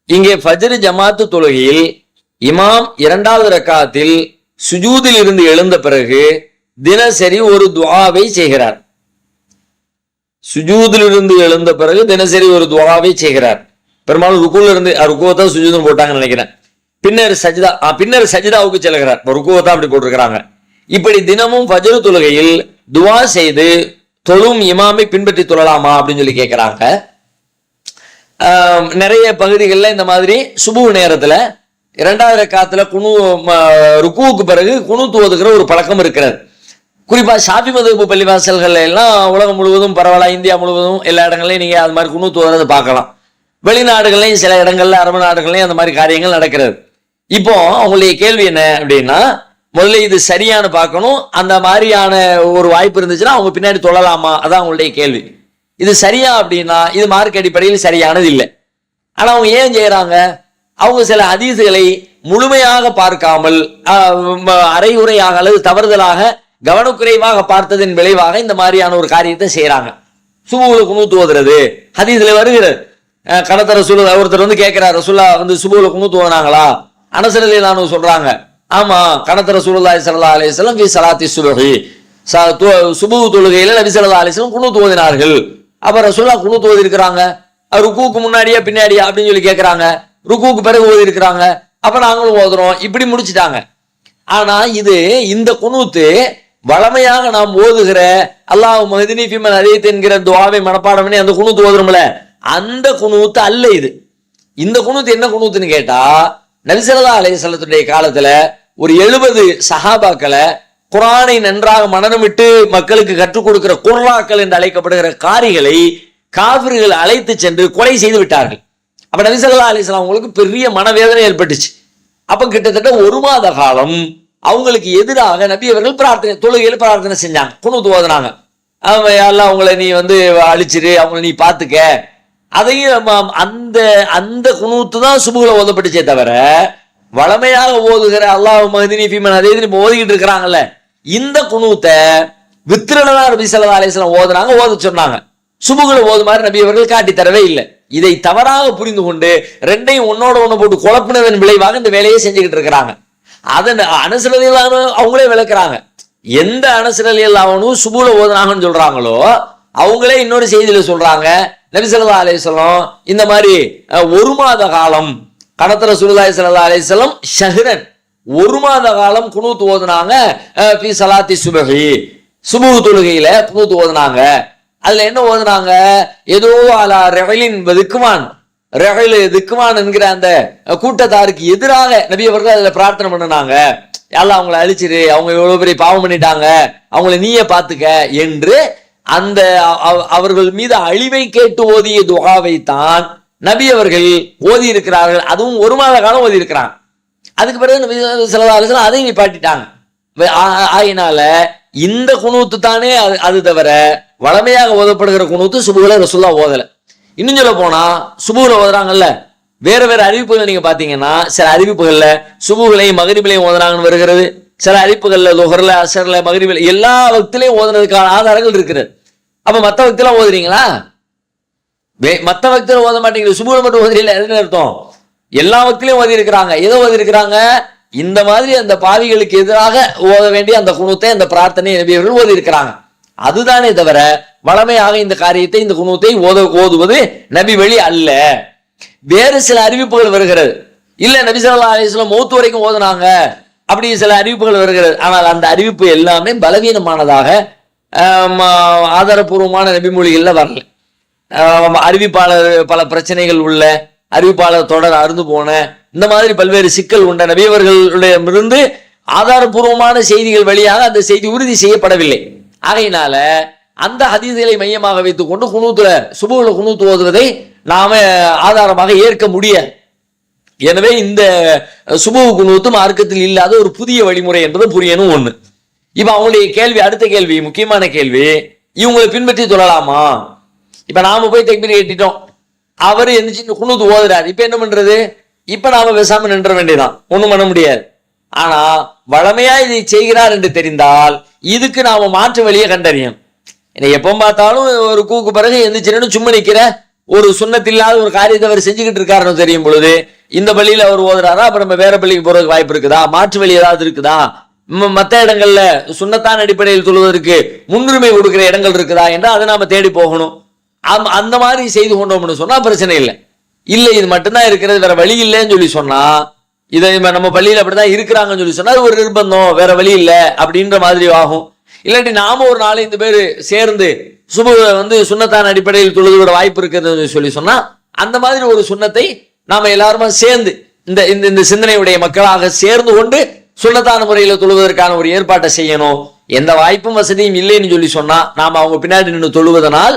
இங்கே ஃபஜ்ர் ஜமாத்து தொழுகையில் இமாம் 2வது ரக்காத்தில் சுஜூதில் இருந்து எழுந்த பிறகு தினசரி ஒரு துஆவை செய்கிறார். சுஜூதில் இருந்து எழுந்த பிறகு தினசரி ஒரு துஆவை செய்கிறார். பெரும்பாலும் ருக்குல இருந்து ருக்குவத்தான் சுஜூதுன்னு போட்டாங்கன்னு நினைக்கிறேன். பின்னர் சஜிதாவுக்கு செல்கிறார். ருக்குவத்தான் அப்படி போட்டிருக்கிறாங்க. இப்படி தினமும் ஃபஜ்ர் தொழுகையில் துஆ செய்து தொழும் இமாமை பின்பற்றி தொழலாமா அப்படின்னு சொல்லி கேட்கிறாங்க. நிறைய பகுதிகளில் இந்த மாதிரி சுபு நேரத்துல 2வது ரக்காத்துல ருக்குவுக்கு பிறகு குனூத் ஓதுகிற ஒரு பழக்கம் இருக்கிறது. குறிப்பா ஷாஃபி மதுஹப் பள்ளிவாசல்கள் எல்லாம் உலகம் முழுவதும் பரவாயில்ல, இந்தியா முழுவதும் எல்லா இடங்களையும் நீங்க அது மாதிரி குனூத் ஓதுறதை பார்க்கலாம். வெளிநாடுகள்லையும் சில இடங்கள்ல, அரபு நாடுகள்லையும் அந்த மாதிரி காரியங்கள் நடக்கிறது. இப்போ அவங்களுடைய கேள்வி என்ன அப்படின்னா, முதல்ல இது சரியான பார்க்கணும், அந்த மாதிரியான ஒரு வாய்ப்பு இருந்துச்சுன்னா அவங்க பின்னாடி தொழலாமா, அதான் அவங்களுடைய கேள்வி. இது சரியா அப்படின்னா இது மார்க் அடிப்படையில் சரியானது இல்லை. ஆனா அவங்க ஏன் செய்யறாங்க? அவங்க சில ஹதீஸ்களை முழுமையாக பார்க்காமல் அரைகுறையாக அல்லது தவறுதலாக கவனக்குறைவாக பார்த்ததன் விளைவாக இந்த மாதிரியான ஒரு காரியத்தை செய்யறாங்க. சுபுல குனூத்து ஓதுறது ஹதீஸ்ல வருகிறது. கணத்த ரசூல் ஒருத்தர் வந்து கேட்கிறார், ரசூல்லா வந்து சுபுல குனூத்து ஓதுனாங்களா? அனஸ் ரலியல்லாஹு சொல்றாங்க, ஆமா கணத்த ரசூலுல்லாஹி ஸல்லல்லாஹு அலைஹி வஸல்லம் ஃபீ ஸலாத்தி சுப்ஹி, சுபு தொழுகையில நபி ஸல்லல்லாஹு அலைஹி வஸல்லம் குனூத்து ஓதினார்கள். அப்ப ரசூல்லா குனூத்து ஓதி இருக்கிறாங்க, ருக்குவுக்கு முன்னாடியா பின்னாடியா அப்படின்னு சொல்லி கேட்கிறாங்க. ருக்குவுக்கு பிறகு ஓதி இருக்கிறாங்க, அப்ப நாங்களும் ஓதுறோம், இப்படி முடிச்சுட்டாங்க. ஆனா இது இந்த குனூத்து வளமையாக நாம் ஓதுகிற அல்லாஹ் மஹ்தினி ஃபிமன் ஹதைத் என்கிற துஆவை மனப்பாடம் பண்ணி அந்த குனூத்து ஓதுறோம்ல, அந்த குனூத்து அல்ல இது. இந்த குனூத்து என்ன குனூத்துன்னு கேட்டா, நபி ஸல்லல்லாஹு அலைஹி வஸல்லத்துடைய காலத்துல ஒரு 70 சஹாபாக்களை குர்ஆனை நன்றாக மனனமிட்டு மக்களுக்கு கற்றுக் கொடுக்கிற குர்ராக்கள் என்று அழைக்கப்படுகிற காரிகளை காஃபிர்கள் அழைத்து சென்று கொலை செய்து விட்டார்கள். அப்ப நபி ஸல்லல்லாஹு அலைஹி வஸல்லம் அவங்களுக்கு பெரிய மனவேதனை ஏற்பட்டுச்சு. அப்ப கிட்டத்தட்ட 1 மாத காலம் அவங்களுக்கு எதிராக நபி அவர்கள் தொழுகையில பிரார்த்தனை செஞ்சாங்க, குனூத்து ஓதுனாங்க. அல்லாஹ் அவங்களை நீ வந்து அழிச்சிரு, அவங்களை நீ பாத்துக்க. அதையும் அந்த அந்த குனூத்து தான் சுபுல ஓதப்பட்டுச்சே தவிர, வளமையாக ஓதுகிற அல்லாஹ் மஹ்தினி ஃபிமன் ஹதைத் ஓதிக்கிட்டு இருக்கிறாங்கல்ல, இந்த குனூத்தை வித்ரலதான் நபி ஸல்லல்லாஹு அலைஹி வஸல்லம் ஓதுனாங்க, ஓத சொன்னாங்க. சுபுகளை ஓது மாதிரி நபி அவர்கள் காட்டி தரவே இல்லை. இதை தவறாக புரிந்து கொண்டு ரெண்டையும் ஒன்னோட ஒண்ணு போட்டு குழப்பினதன் விளைவாக இந்த வேலையை செஞ்சுக்கிட்டு இருக்கிறாங்க. அதன் அனஸ் ரலியல்லாஹு அவங்களே விளக்குறாங்க. எந்த அனஸ் ரலியல்லாஹு சுபுல ஓதுனாங்கன்னு சொல்றாங்களோ அவங்களே இன்னொரு செய்தியில சொல்றாங்க, நபி ஸல்லல்லாஹு அலைஹி வஸல்லம் இந்த மாதிரி 1 மாத காலம் கணத்த ரசூலுல்லாஹி ஸல்லல்லாஹு அலைஹி வஸல்லம் ஷஹ்ரன் 1 மாத காலம் குனூத் ஓதுனாங்க. ஃபீ ஸலாத்தி சுப்ஹி, சுபு தொழுகையில குனூத் ஓதுனாங்க. அதுல என்ன ஓதுனாங்க? ஏதோ அலா ரஹலின் திக்வான், ரஹல் திக்வான் என்கிற அந்த கூட்டத்தாருக்கு எதிராக நபி அவர்கள் அதுல பிரார்த்தனை பண்ணினாங்க. அல்லாஹ் அவங்களை அழிச்சிரு, அவங்க எவ்வளவு பெரிய பாவம் பண்ணிட்டாங்க, அவங்களை நீயே பாத்துக்க என்று அந்த அவர்கள் மீது அழிவை கேட்டு ஓதிய துஆவை தான் நபி அவர்கள் ஓதி இருக்கிறார்கள். அதுவும் 1 மாத காலம் ஓதி இருக்கிறாங்க. அதுக்கு பிறகு நபி ஸல்லல்லாஹு அலைஹி வஸல்லம் அதையும் நிப்பாட்டிட்டாங்க. ஆயினால இந்த குனூத்து தானே அது தவிர வளமையாக ஓதப்படுகிற குனூத்து சுபுகளை ரசூலுல்லாஹ் ஓதல. இன்னும் சொல்ல போனா சுபுல ஓதுறாங்கல்ல, வேற வேற அறிவிப்புகள் நீங்க பாத்தீங்கன்னா சில அறிவிப்புகள்ல சுபுகளையும் மகரிபிலையும் ஓதுறாங்கன்னு வருகிறது. சில அறிவிப்புகள்ல லுஹர்ல அஸர்ல மகரிபில எல்லா வக்திலையும் ஓதுனதுக்கான ஆதாரங்கள் இருக்கிறது. அப்ப மத்த வக்திலாம் ஓதுறீங்களா? மத்த வக்தில ஓத மாட்டீங்க, சுபுல மட்டும் ஓதுறீங்களா? என்ன அர்த்தம்? எல்லா வக்திலையும் ஓதி இருக்கிறாங்க. ஏதோ ஓதி இருக்கிறாங்க, இந்த மாதிரி அந்த பாவிகளுக்கு எதிராக ஓத வேண்டிய அந்த குனூத்தை அந்த பிரார்த்தனை நபி அவர்கள் ஓதி இருக்கிறாங்க. அதுதானே தவிர வளமையாக இந்த காரியத்தை இந்த குனூத்தை ஓதுவது நபி வழி அல்ல. வேறு சில அறிவிப்புகள் வருகிறது, இல்ல நபி ஸல்லல்லாஹு அலைஹி வஸல்லம் மௌத் வரைக்கும் ஓதுனாங்க, அப்படி சில அறிவிப்புகள் வருகிறது. ஆனால் அந்த அறிவிப்பு எல்லாமே பலவீனமானதாக ஆதாரபூர்வமான நபிமொழிகள்ல வரல. அறிவிப்பாளர் பல பிரச்சனைகள் உள்ள, அறிவிப்பாளர் தொடர் அருந்து போன, இந்த மாதிரி பல்வேறு சிக்கல் உண்ட நபியவர்களுடையிலிருந்து ஆதாரபூர்வமான செய்திகள் வழியாக அந்த செய்தி உறுதி செய்யப்படவில்லை. ஆகையினால அந்த ஹதீஸ்களை மையமாக வைத்துக் கொண்டு குனூத்துல சுபுல குனூத்து ஓதுவதை நாம ஆதாரமாக ஏற்க முடியாது. எனவே இந்த சுபு குனூத்து மார்க்கத்தில் இல்லாத ஒரு புதிய வழிமுறை என்பது புரியணும் ஒண்ணு. இப்ப அவங்களுடைய கேள்வி, அடுத்த கேள்வி, முக்கியமான கேள்வி, இவங்களை பின்பற்றி தொழலாமா? இப்ப நாம போய் தக்பீர் கேட்டிட்டோம், அவரு எந்திரிச்சு குனூத்து ஓதுறாரு, இப்ப என்ன பண்றது? இப்ப நாம பேசாம நின்ற வேண்டியதான், ஒண்ணும் பண்ண முடியாது. ஆனா வளமையா இதை செய்கிறார் என்று தெரிந்தால் இதுக்கு நாம மாற்று வழியை கண்டறியணும். எப்ப பார்த்தாலும் ஒரு கூக்கு பிறகு எந்திரிச்சு சும்மா நிக்கிற ஒரு சுண்ணத்தில்லாத ஒரு காரியத்தை அவர் செஞ்சுக்கிட்டு இருக்காருன்னு தெரியும் பொழுது இந்த பள்ளியில அவர் ஓதுறாரா, அப்ப நம்ம வேற பள்ளிக்கு போறதுக்கு வாய்ப்பு இருக்குதா? மாற்று வழி ஏதாவது இருக்குதா? மற்ற இடங்கள்ல சுண்ணத்தான் அடிப்படையில் தொழுவதற்கு முன்னுரிமை கொடுக்கிற இடங்கள் இருக்குதா என்று அதை நாம தேடி போகணும். அந்த மாதிரி செய்து கொண்டோம்னு சொன்னா பிரச்சனை இல்லை. இல்ல இது மட்டும்தான் இருக்கிறது, வேற வழி இல்லைன்னு சொல்லி சொன்னா, இதை நம்ம பள்ளியில அப்படிதான் இருக்கிறாங்கன்னு சொல்லி சொன்னா அது ஒரு நிர்பந்தம், வேற வழி இல்லை அப்படின்ற மாதிரி ஆகும். இல்லாட்டி நாம ஒரு 4-5 பேர் சேர்ந்து சுப சுண்ணத்தான் அடிப்படையில் தொழுதோட வாய்ப்பு இருக்கிறது சொல்லி சொன்னா அந்த மாதிரி ஒரு சுண்ணத்தை நாம எல்லாருமா சேர்ந்து இந்த இந்த சிந்தனையுடைய மக்களாக சேர்ந்து கொண்டு சுண்ணத்தான முறையில தொழுவதற்கான ஒரு ஏற்பாட்டை செய்யணும். எந்த வாய்ப்பும் வசதியும் இல்லைன்னு சொல்லி சொன்னா நாம அவங்க பின்னாடி நின்று தொழுவதனால்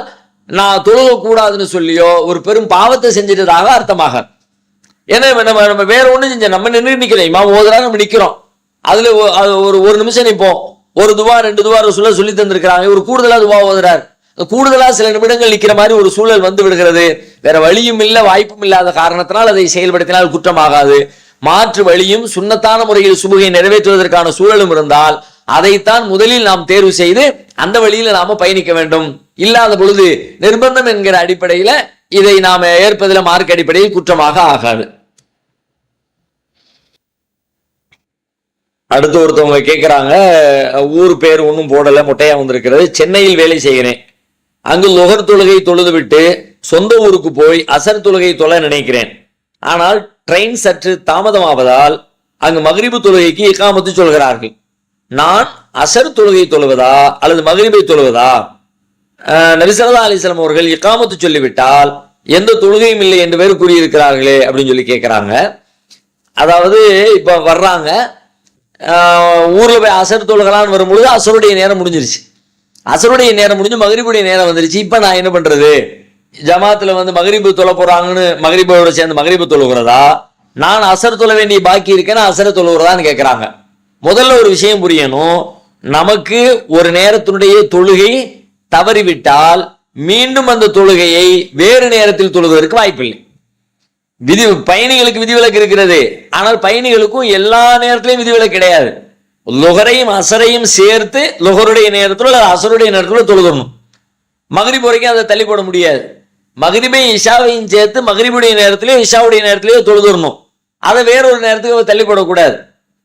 நான் தொழுக கூடாதுன்னு சொல்லியோ ஒரு பெரும் பாவத்தை செஞ்சிட்டதாக அர்த்தமாக. ஏன்னா நம்ம வேற ஒண்ணு செஞ்ச நம்ம நிக்கிறோம், இமாம் ஓதுறா நம்ம நிக்கிறோம், அதுல ஒரு நிமிஷம் நிப்போம், ஒரு துவா 2 துவா சொல்லி தந்திருக்கிறாங்க, ஒரு கூடுதலா துவா ஓதுறாரு, கூடுதலா சில நிமிடங்கள் நிக்கிற மாதிரி ஒரு சூழல் வந்து விடுகிறது. வேற வழியும் இல்லை, வாய்ப்பும் இல்லாத காரணத்தினால் அதை செயல்படுத்தினால் குற்றமாகாது. மாற்று வழியும் சுன்னத்தான முறையில் சுபுகை நிறைவேற்றுவதற்கான சூழலும் இருந்தால் அதைத்தான் முதலில் நாம் தேர்வு செய்து அந்த வழியில் நாம பயணிக்க வேண்டும். இல்லாத பொழுது நிர்பந்தம் என்கிற அடிப்படையில இதை நாம ஏற்பதில் மார்க் அடிப்படையில் குற்றமாக ஆகாது. அடுத்து ஒருத்தவங்க கேட்கிறாங்க, ஊர் பேர் ஒன்றும் போடல, மொட்டையா வந்திருக்கிறது. சென்னையில் வேலை செய்கிறேன். அங்கு லொஹர் தொழுகை தொழுது விட்டு சொந்த ஊருக்கு போய் அசர் தொழுகை தொழ நினைக்கிறேன். ஆனால் ட்ரெயின் சற்று தாமதமாவதால் அங்கு மக்ரிபு தொழுகைக்கு இகாமத்து சொல்கிறார்கள். நான் அசர் தொழுகை தொழுவதா அல்லது மக்ரிபை தொழுவதா? நபி ஸல்லல்லாஹு அலைஹி வஸல்லம் அவர்கள் இகாமத்து சொல்லிவிட்டால் எந்த தொழுகையும் இல்லை என்று வேறு கூறியிருக்கிறார்களே அப்படின்னு சொல்லி கேட்கிறாங்க. அதாவது இப்ப வர்றாங்க, ஊர்ல போய் அசர் தொழுகலான்னு வரும்பொழுது அசருடைய நேரம் முடிஞ்சிருச்சு. அசருடைய நேரம் முடிஞ்சு மக்ரிபுடைய நேரம் வந்துருச்சு. இப்ப நான் என்ன பண்றது? ஜமாத்துல வந்து மக்ரிபு தொழ போறாங்கன்னு மக்ரிபோட சேர்ந்து மக்ரிபு தொழுகிறதா, நான் அசர் தொழ வேண்டிய பாக்கி இருக்கேன்னு அசரை தொழுகிறதான்னு கேட்கிறாங்க. முதல்ல ஒரு விஷயம் புரியணும். நமக்கு ஒரு நேரத்தினுடைய தொழுகை தவறிவிட்டால் மீண்டும் அந்த தொழுகையை வேறு நேரத்தில் தொழுவதற்கு வாய்ப்பில்லை. பயணிகளுக்கு விதிவிலக்கு இருக்கிறது. ஆனால் பயணிகளுக்கும் எல்லா நேரத்திலையும் விதிவிலக்கு கிடையாது. லொஹரையும் அசரையும் சேர்த்து லொஹருடைய நேரத்தில் அல்லது அசருடைய நேரத்தில் தொழுதணும். மக்ரிப் வரைக்கும் அதை தள்ளி போட முடியாது. மக்ரிபை இஷாவையும் சேர்த்து மக்ரிபுடைய நேரத்திலேயோ இஷாவுடைய நேரத்திலேயோ தொழுதணும். அதை வேறொரு நேரத்துக்கு தள்ளி போடக்கூடாது.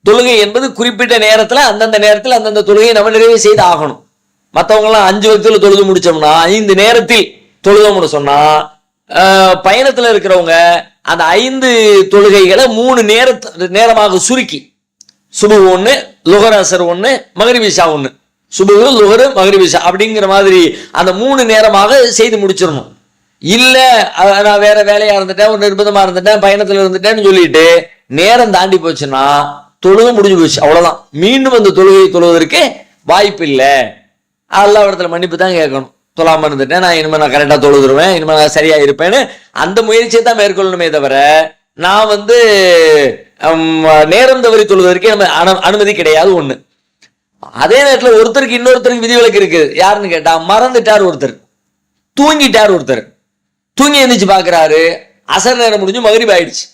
தொழுகை என்பது குறிப்பிட்ட நேரத்தில் அந்தந்த நேரத்தில் அந்தந்த தொழுகையை நம்ம நிறைவு செய்து ஆகணும். மற்றவங்களாம் 5 வக்துல தொழுது முடிச்சோம்னா 5 நேரத்தில் தொழுதோம்னு சொன்னா, பயணத்தில் இருக்கிறவங்க அந்த 5 தொழுகைகளை 3 நேரமாக சுருக்கி, சுபு 1, லுஹர் அசர் 1, மக்ரிப் இஷா 1, சுபு லுஹர் மக்ரிப் இஷா அப்படிங்கிற மாதிரி அந்த 3 நேரமாக செய்து முடிச்சிடணும். இல்ல நான் வேற வேலையா இருந்துட்டேன், ஒரு நிர்பந்தமா இருந்துட்டேன், பயணத்துல இருந்துட்டேன்னு சொல்லிட்டு நேரம் தாண்டி போச்சுன்னா தொழுகை முடிஞ்சு போச்சு, அவ்வளவுதான். மீண்டும் அந்த தொழுகையை தொழுவதற்கு வாய்ப்பு இல்லை. அல்லாஹ் இடத்துல மன்னிப்பு தான் கேட்கணும். தொழாம இருந்துட்டேன், நான் இனிமே நான் கரெக்டா தொழுதுருவேன், இனிமே நான் சரியா இருப்பேன்னு அந்த முயற்சியை தான் மேற்கொள்ளணுமே தவிர நான் வந்து நேரம் தவறி தொழுவதற்கு அனுமதி கிடையாது. ஒண்ணு. அதே நேரத்தில் ஒருத்தருக்கு இன்னொருத்தருக்கு விதிவிலக்கு இருக்குது. யாருன்னு கேட்டா, மறந்துட்டார் ஒருத்தர், தூங்கிட்டார் ஒருத்தர். தூங்கி எழுந்திரிச்சு பாக்குறாரு, அசர் நேரம் முடிஞ்சு மக்ரிப் ஆயிடுச்சு,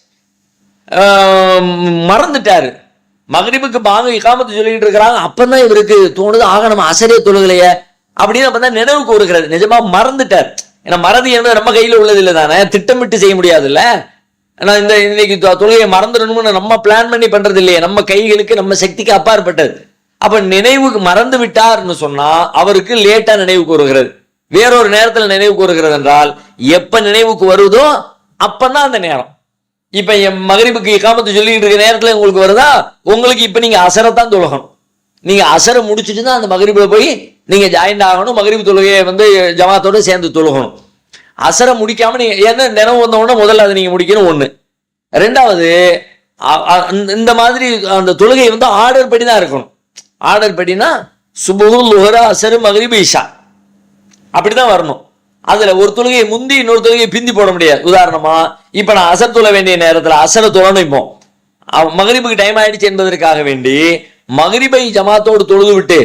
மறந்துட்டாரு. மக்ரிபுக்கு பாங்க இகாமத்து சொல்லிட்டு இருக்கிறாங்க. அப்பதான் இவருக்கு தோணுது, ஆக நம்ம அசரே தொழுகலையே அப்படின்னு அப்பதான் நினைவுக்கு வருகிறது. நிஜமா மறந்துட்டார். ஏன்னா மறதி என்பது நம்ம கையில உள்ளது இல்லை தானே, திட்டமிட்டு செய்ய முடியாது இல்ல. நான் இன்னைக்கு தொழுகையை மறந்துடணும்னு நம்ம பிளான் பண்ணி பண்றது இல்லையே, நம்ம கைகளுக்கு நம்ம சக்திக்கு அப்பாற்பட்டது. அப்ப நினைவுக்கு மறந்து விட்டார்னு சொன்னா அவருக்கு லேட்டா நினைவுக்கு வருகிறது. வேறொரு நேரத்துல நினைவுக்கு வருகிறது என்றால் எப்ப நினைவுக்கு வருதோ அப்பதான் அந்த நேரம். இப்ப என் மக்ரிபுக்கு இகாமத்து சொல்லிட்டு இருக்க நேரத்துல உங்களுக்கு வருதா, உங்களுக்கு இப்ப நீங்க அசரத்தான் தொழுகணும். நீங்க அசரை முடிச்சுட்டு தான் அந்த மக்ரிபுல போய் நீங்க ஜாயின் ஆகணும். மக்ரிப் தொழுகையை வந்து ஜமாத்தோட சேர்ந்து தொழுகணும். அசரை முடிக்காம நீங்க என்ன நினைவு வந்தோன்னா முதல்ல அதை நீங்க முடிக்கணும். ஒண்ணு. ரெண்டாவது, இந்த மாதிரி அந்த தொழுகை வந்து ஆர்டர் படி தான் இருக்கணும். ஆர்டர் படினா சுபஹு லுஹர் அசர் மக்ரிப் இஷா அப்படிதான் வரணும். அதுல ஒரு தொழுகையை முந்தி இன்னொரு தொழுகையை பிந்தி போட முடியாது. உதாரணமா இப்ப நான் அசர் தொழ வேண்டிய நேரத்துல அசரை தொழணும். இப்போ மக்ரிபுக்கு டைம் ஆயிடுச்சு என்பதற்காக வேண்டி மக்ரிபை ஜமாத்தோடு தொழுது விட்டு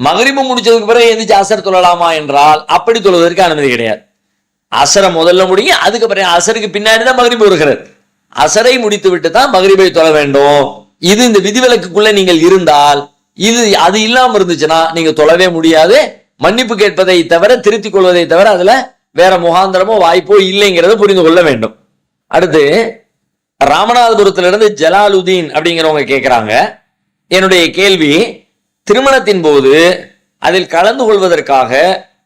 மக்ரிபு முடிச்சதுக்கு பிறகு எந்திரிச்சு அசர் தொழலாமா என்றால் அப்படி தொழுவதற்கு அனுமதி கிடையாது. அசரை முதல்ல முடியும், அதுக்கு பிறகு அசருக்கு பின்னாடி தான் மக்ரிபு வருகிறது. அசரை முடித்து விட்டு தான் மக்ரிபை தொழ வேண்டும். இது இந்த விதிவிலக்குக்குள்ள நீங்கள் இருந்தால், இது அது இல்லாம இருந்துச்சுன்னா நீங்க தொழவே முடியாது. மன்னிப்பு கேட்பதை தவிர, திருத்திக் கொள்வதை தவிர அதுல வேற முகாந்திரமோ வாய்ப்போ இல்லைங்கிறத புரிந்து கொள்ள வேண்டும். அடுத்து ராமநாதபுரத்திலிருந்து ஜலாலுதீன் அப்படிங்கிறவங்க கேட்கிறாங்க, என்னுடைய கேள்வி, திருமணத்தின் போது அதில் கலந்து கொள்வதற்காக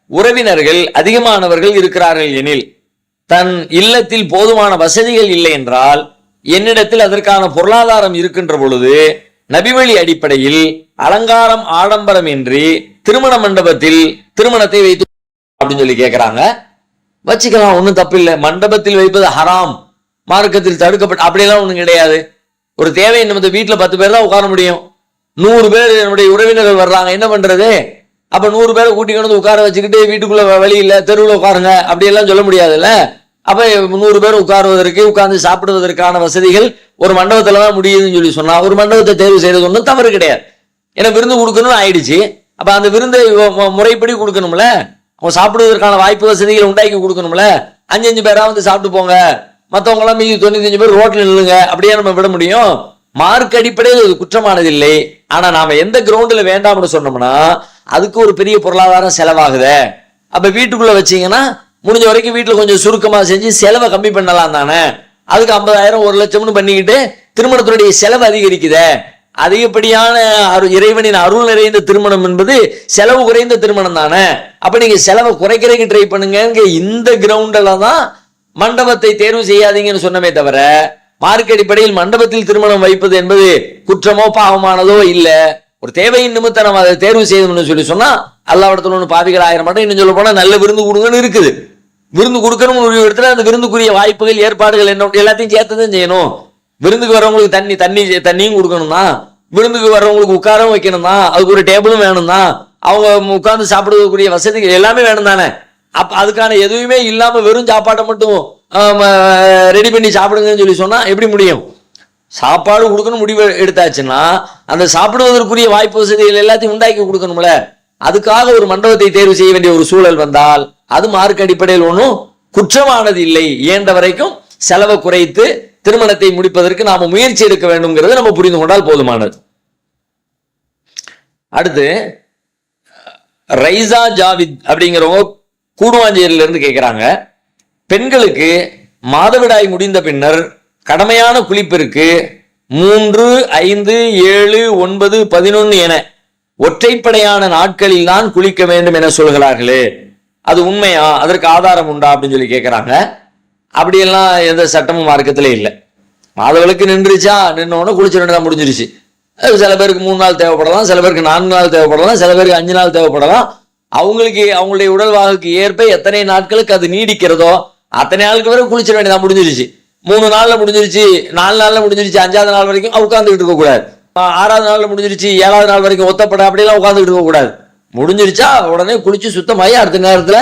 உறவினர்கள் அதிகமானவர்கள் இருக்கிறார்கள் எனில், தன் இல்லத்தில் போதுமான வசதிகள் இல்லை என்றால், என்னிடத்தில் அதற்கான பொருளாதாரம் இருக்கின்ற பொழுது நபிவழி அடிப்படையில் அலங்காரம் ஆடம்பரம் இன்றி திருமண மண்டபத்தில் திருமணத்தை வைத்து அப்படின்னு சொல்லி கேட்கிறாங்க. வச்சுக்கலாம், ஒன்றும் தப்பு இல்லை. மண்டபத்தில் வைப்பது ஹராம், மார்க்கத்தில் தடுக்கப்பட்ட அப்படியெல்லாம் ஒன்றும் கிடையாது. ஒரு தேவை நம்ம வீட்டில் 10 பேர் தான் உட்கார முடியும். 100 பேர் என்னுடைய உறவினர்கள் வர்றாங்க, என்ன பண்றது? அப்ப 100 பேரை கூட்டிக் கொண்டு உட்கார வச்சுக்கிட்டு வீட்டுக்குள்ள வழி இல்லை, தெருவில் உட்காருங்க அப்படியெல்லாம் சொல்ல முடியாதுல்ல. அப்ப 100 பேர் உட்காருவதற்கு, உட்கார்ந்து சாப்பிடுவதற்கான வசதிகள் ஒரு மண்டபத்துல தான் முடியுதுன்னு சொல்லி சொன்னா ஒரு மண்டபத்தை தேர்வு செய்யறது ஒன்றும் தவறு கிடையாது. ஏன்னா விருந்து கொடுக்கணும்னு ஆயிடுச்சு. அப்ப அந்த விருந்தை முறைப்படி கொடுக்கணும்ல. அவங்க சாப்பிடுவதற்கான வாய்ப்பு வசதிகளை உண்டாக்கி கொடுக்கணும்ல. 5 பேரா வந்து சாப்பிட்டு போங்க, மற்றவங்க எல்லாம் மீதி 95 பேர் ரோட்ல நில்லுங்க, அப்படியே நம்ம விட முடியும்? மார்க் அடிப்படையில் அது குற்றமானது இல்லை. ஆனா நாம எந்த கிரவுண்ட்ல வேண்டாம்னு சொன்னோம்னா அதுக்கு ஒரு பெரிய பொருளாதாரம் செலவாகுதே. அப்ப வீட்டுக்குள்ள வச்சீங்கன்னா முடிஞ்ச வரைக்கும் வீட்டுல கொஞ்சம் சுருக்கமா செஞ்சு செலவை கம்மி பண்ணலாம் தானே. அதுக்கு 50,000 1,00,000 பண்ணிக்கிட்டு திருமணத்தினுடைய செலவு அதிகரிக்குதே. அதிகப்படியான இறைவனின் அருள் நிறைந்த திருமணம் என்பது செலவு குறைந்த திருமணம் தானே. அப்ப நீங்க செலவை குறைக்கிறதுக்கு ட்ரை பண்ணுங்க. இந்த கிரவுண்ட்ல தான் மண்டபத்தை தேர்வு செய்யாதீங்கன்னு சொன்னமே தவிர, மார்க் அடிப்படையில் மண்டபத்தில் திருமணம் வைப்பது என்பது குற்றமோ பாவமானதோ இல்ல. ஒரு தேவையின் நிமித்தம் நம்ம அதை தேர்வு செய்யணும்னு சொன்னா அல்லாஹ்விடத்துல ஒன்று பாவிகள் 1000 மட்டும் இன்னும் சொல்ல போனா நல்ல விருந்து கொடுங்கன்னு இருக்குது. விருந்து கொடுக்கணும் ஒரு இடத்துல அந்த விருந்துக்குரிய வாய்ப்புகள் ஏற்பாடுகள் என்ன எல்லாத்தையும் சேர்த்துதான் செய்யணும். விருந்துக்கு வர்றவங்களுக்கு தண்ணியும் கொடுக்கணும் தான், விருந்துக்கு வர்றவங்களுக்கு உட்காரவும் வைக்கணும் தான், அதுக்கு ஒரு டேபிளும் வேணும் தான், அவங்க உட்கார்ந்து சாப்பிடுவதற்குரிய வசதிகள் எல்லாமே வேணும் தானே. அப்ப அதுக்கான எதுவுமே இல்லாம வெறும் சாப்பாட்டை மட்டும் ரெடி பண்ணி சாப்பிடுங்கன்னு சொன்னா எப்படி முடியும்? சாப்பாடு கொடுக்கணும் முடிவு எடுத்தாச்சுன்னா அந்த சாப்பிடுவதற்குரிய வாய்ப்பு வசதிகள் எல்லாத்தையும் உண்டாக்கி கொடுக்கணும்ல. அதுக்காக ஒரு மண்டபத்தை தேர்வு செய்ய வேண்டிய ஒரு சூழல் வந்தால் அது மார்க் அடிப்படையில் ஒன்றும் குற்றமானது இல்லை. இயன்ற வரைக்கும் செலவை குறைத்து திருமணத்தை முடிப்பதற்கு நாம முயற்சி எடுக்க வேண்டும்ங்கிறத நம்ம புரிந்து கொண்டால் போதுமானது. அடுத்து ரைசா ஜாவித் அப்படிங்கிறவங்க கூடுவாஞ்சேரியில இருந்து கேட்கிறாங்க, பெண்களுக்கு மாதவிடாய் முடிந்த பின்னர் கடமையான குளிப்பிற்கு 3, 5, 7, 9, 11 என ஒற்றைப்படையான நாட்களில் தான் குளிக்க வேண்டும் என சொல்கிறார்களே, அது உண்மையா? அதற்கு ஆதாரம் உண்டா அப்படின்னு சொல்லி கேட்கிறாங்க. அப்படியெல்லாம் எந்த சட்டமும் மார்க்கத்திலே இல்லை. மாதவிலக்கு நின்றுச்சா, நின்னோன்னு குளிச்சு 2 நாள் முடிஞ்சிருச்சு. சில பேருக்கு 3 நாள் தேவைப்படலாம், சில பேருக்கு 4 நாள் தேவைப்படலாம், சில பேருக்கு 5 நாள் தேவைப்படலாம். அவங்களுக்கு அவங்களுடைய உடல்வாகுக்கு ஏற்ப எத்தனை நாட்களுக்கு அது நீடிக்கிறதோ அத்தனை நாளுக்கு வரை குளிச்சிட வேண்டியதான். முடிஞ்சிருச்சு 3 நாள்ல முடிஞ்சிருச்சு, 4 நாள்ல முடிஞ்சிருச்சு, 5ஆவது நாள் வரைக்கும் உட்காந்துக்கிட்டு இருக்க கூடாது. 6ஆவது நாள்ல முடிஞ்சிருச்சு, 7ஆவது நாள் வரைக்கும் ஒத்தப்பட அப்படியெல்லாம் உட்காந்துக்கிட்டு இருக்க கூடாது. முடிஞ்சிருச்சா உடனே குளிச்சு சுத்தமாயி அடுத்த நேரத்துல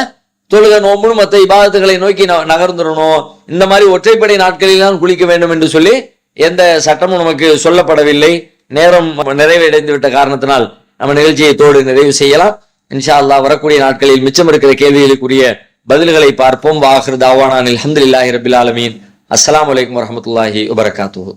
தொழுகை நோம்பு மற்ற இபாதத்துகளை நோக்கி நகர்ந்துடணும். இந்த மாதிரி ஒற்றைப்படை நாட்களில் தான் குளிக்க வேண்டும் என்று சொல்லி எந்த சட்டமும் நமக்கு சொல்லப்படவில்லை. நேரம் நிறைவடைந்து விட்ட காரணத்தினால் நம்ம நிகழ்ச்சியை தோடு நிறைவு செய்யலாம். இன்ஷா அல்லாஹ் வரக்கூடிய நாட்களில் மிச்சம் இருக்கிற கேள்விகளுக்குரிய பதில்களை பார்ப்போம். வாஹிர் தாவானா அல்ஹம்துலில்லாஹி ரப்பில் ஆலமீன். அஸ்ஸலாமு அலைக்கும் வரஹ்மத்துல்லாஹி வபரகாத்துஹு.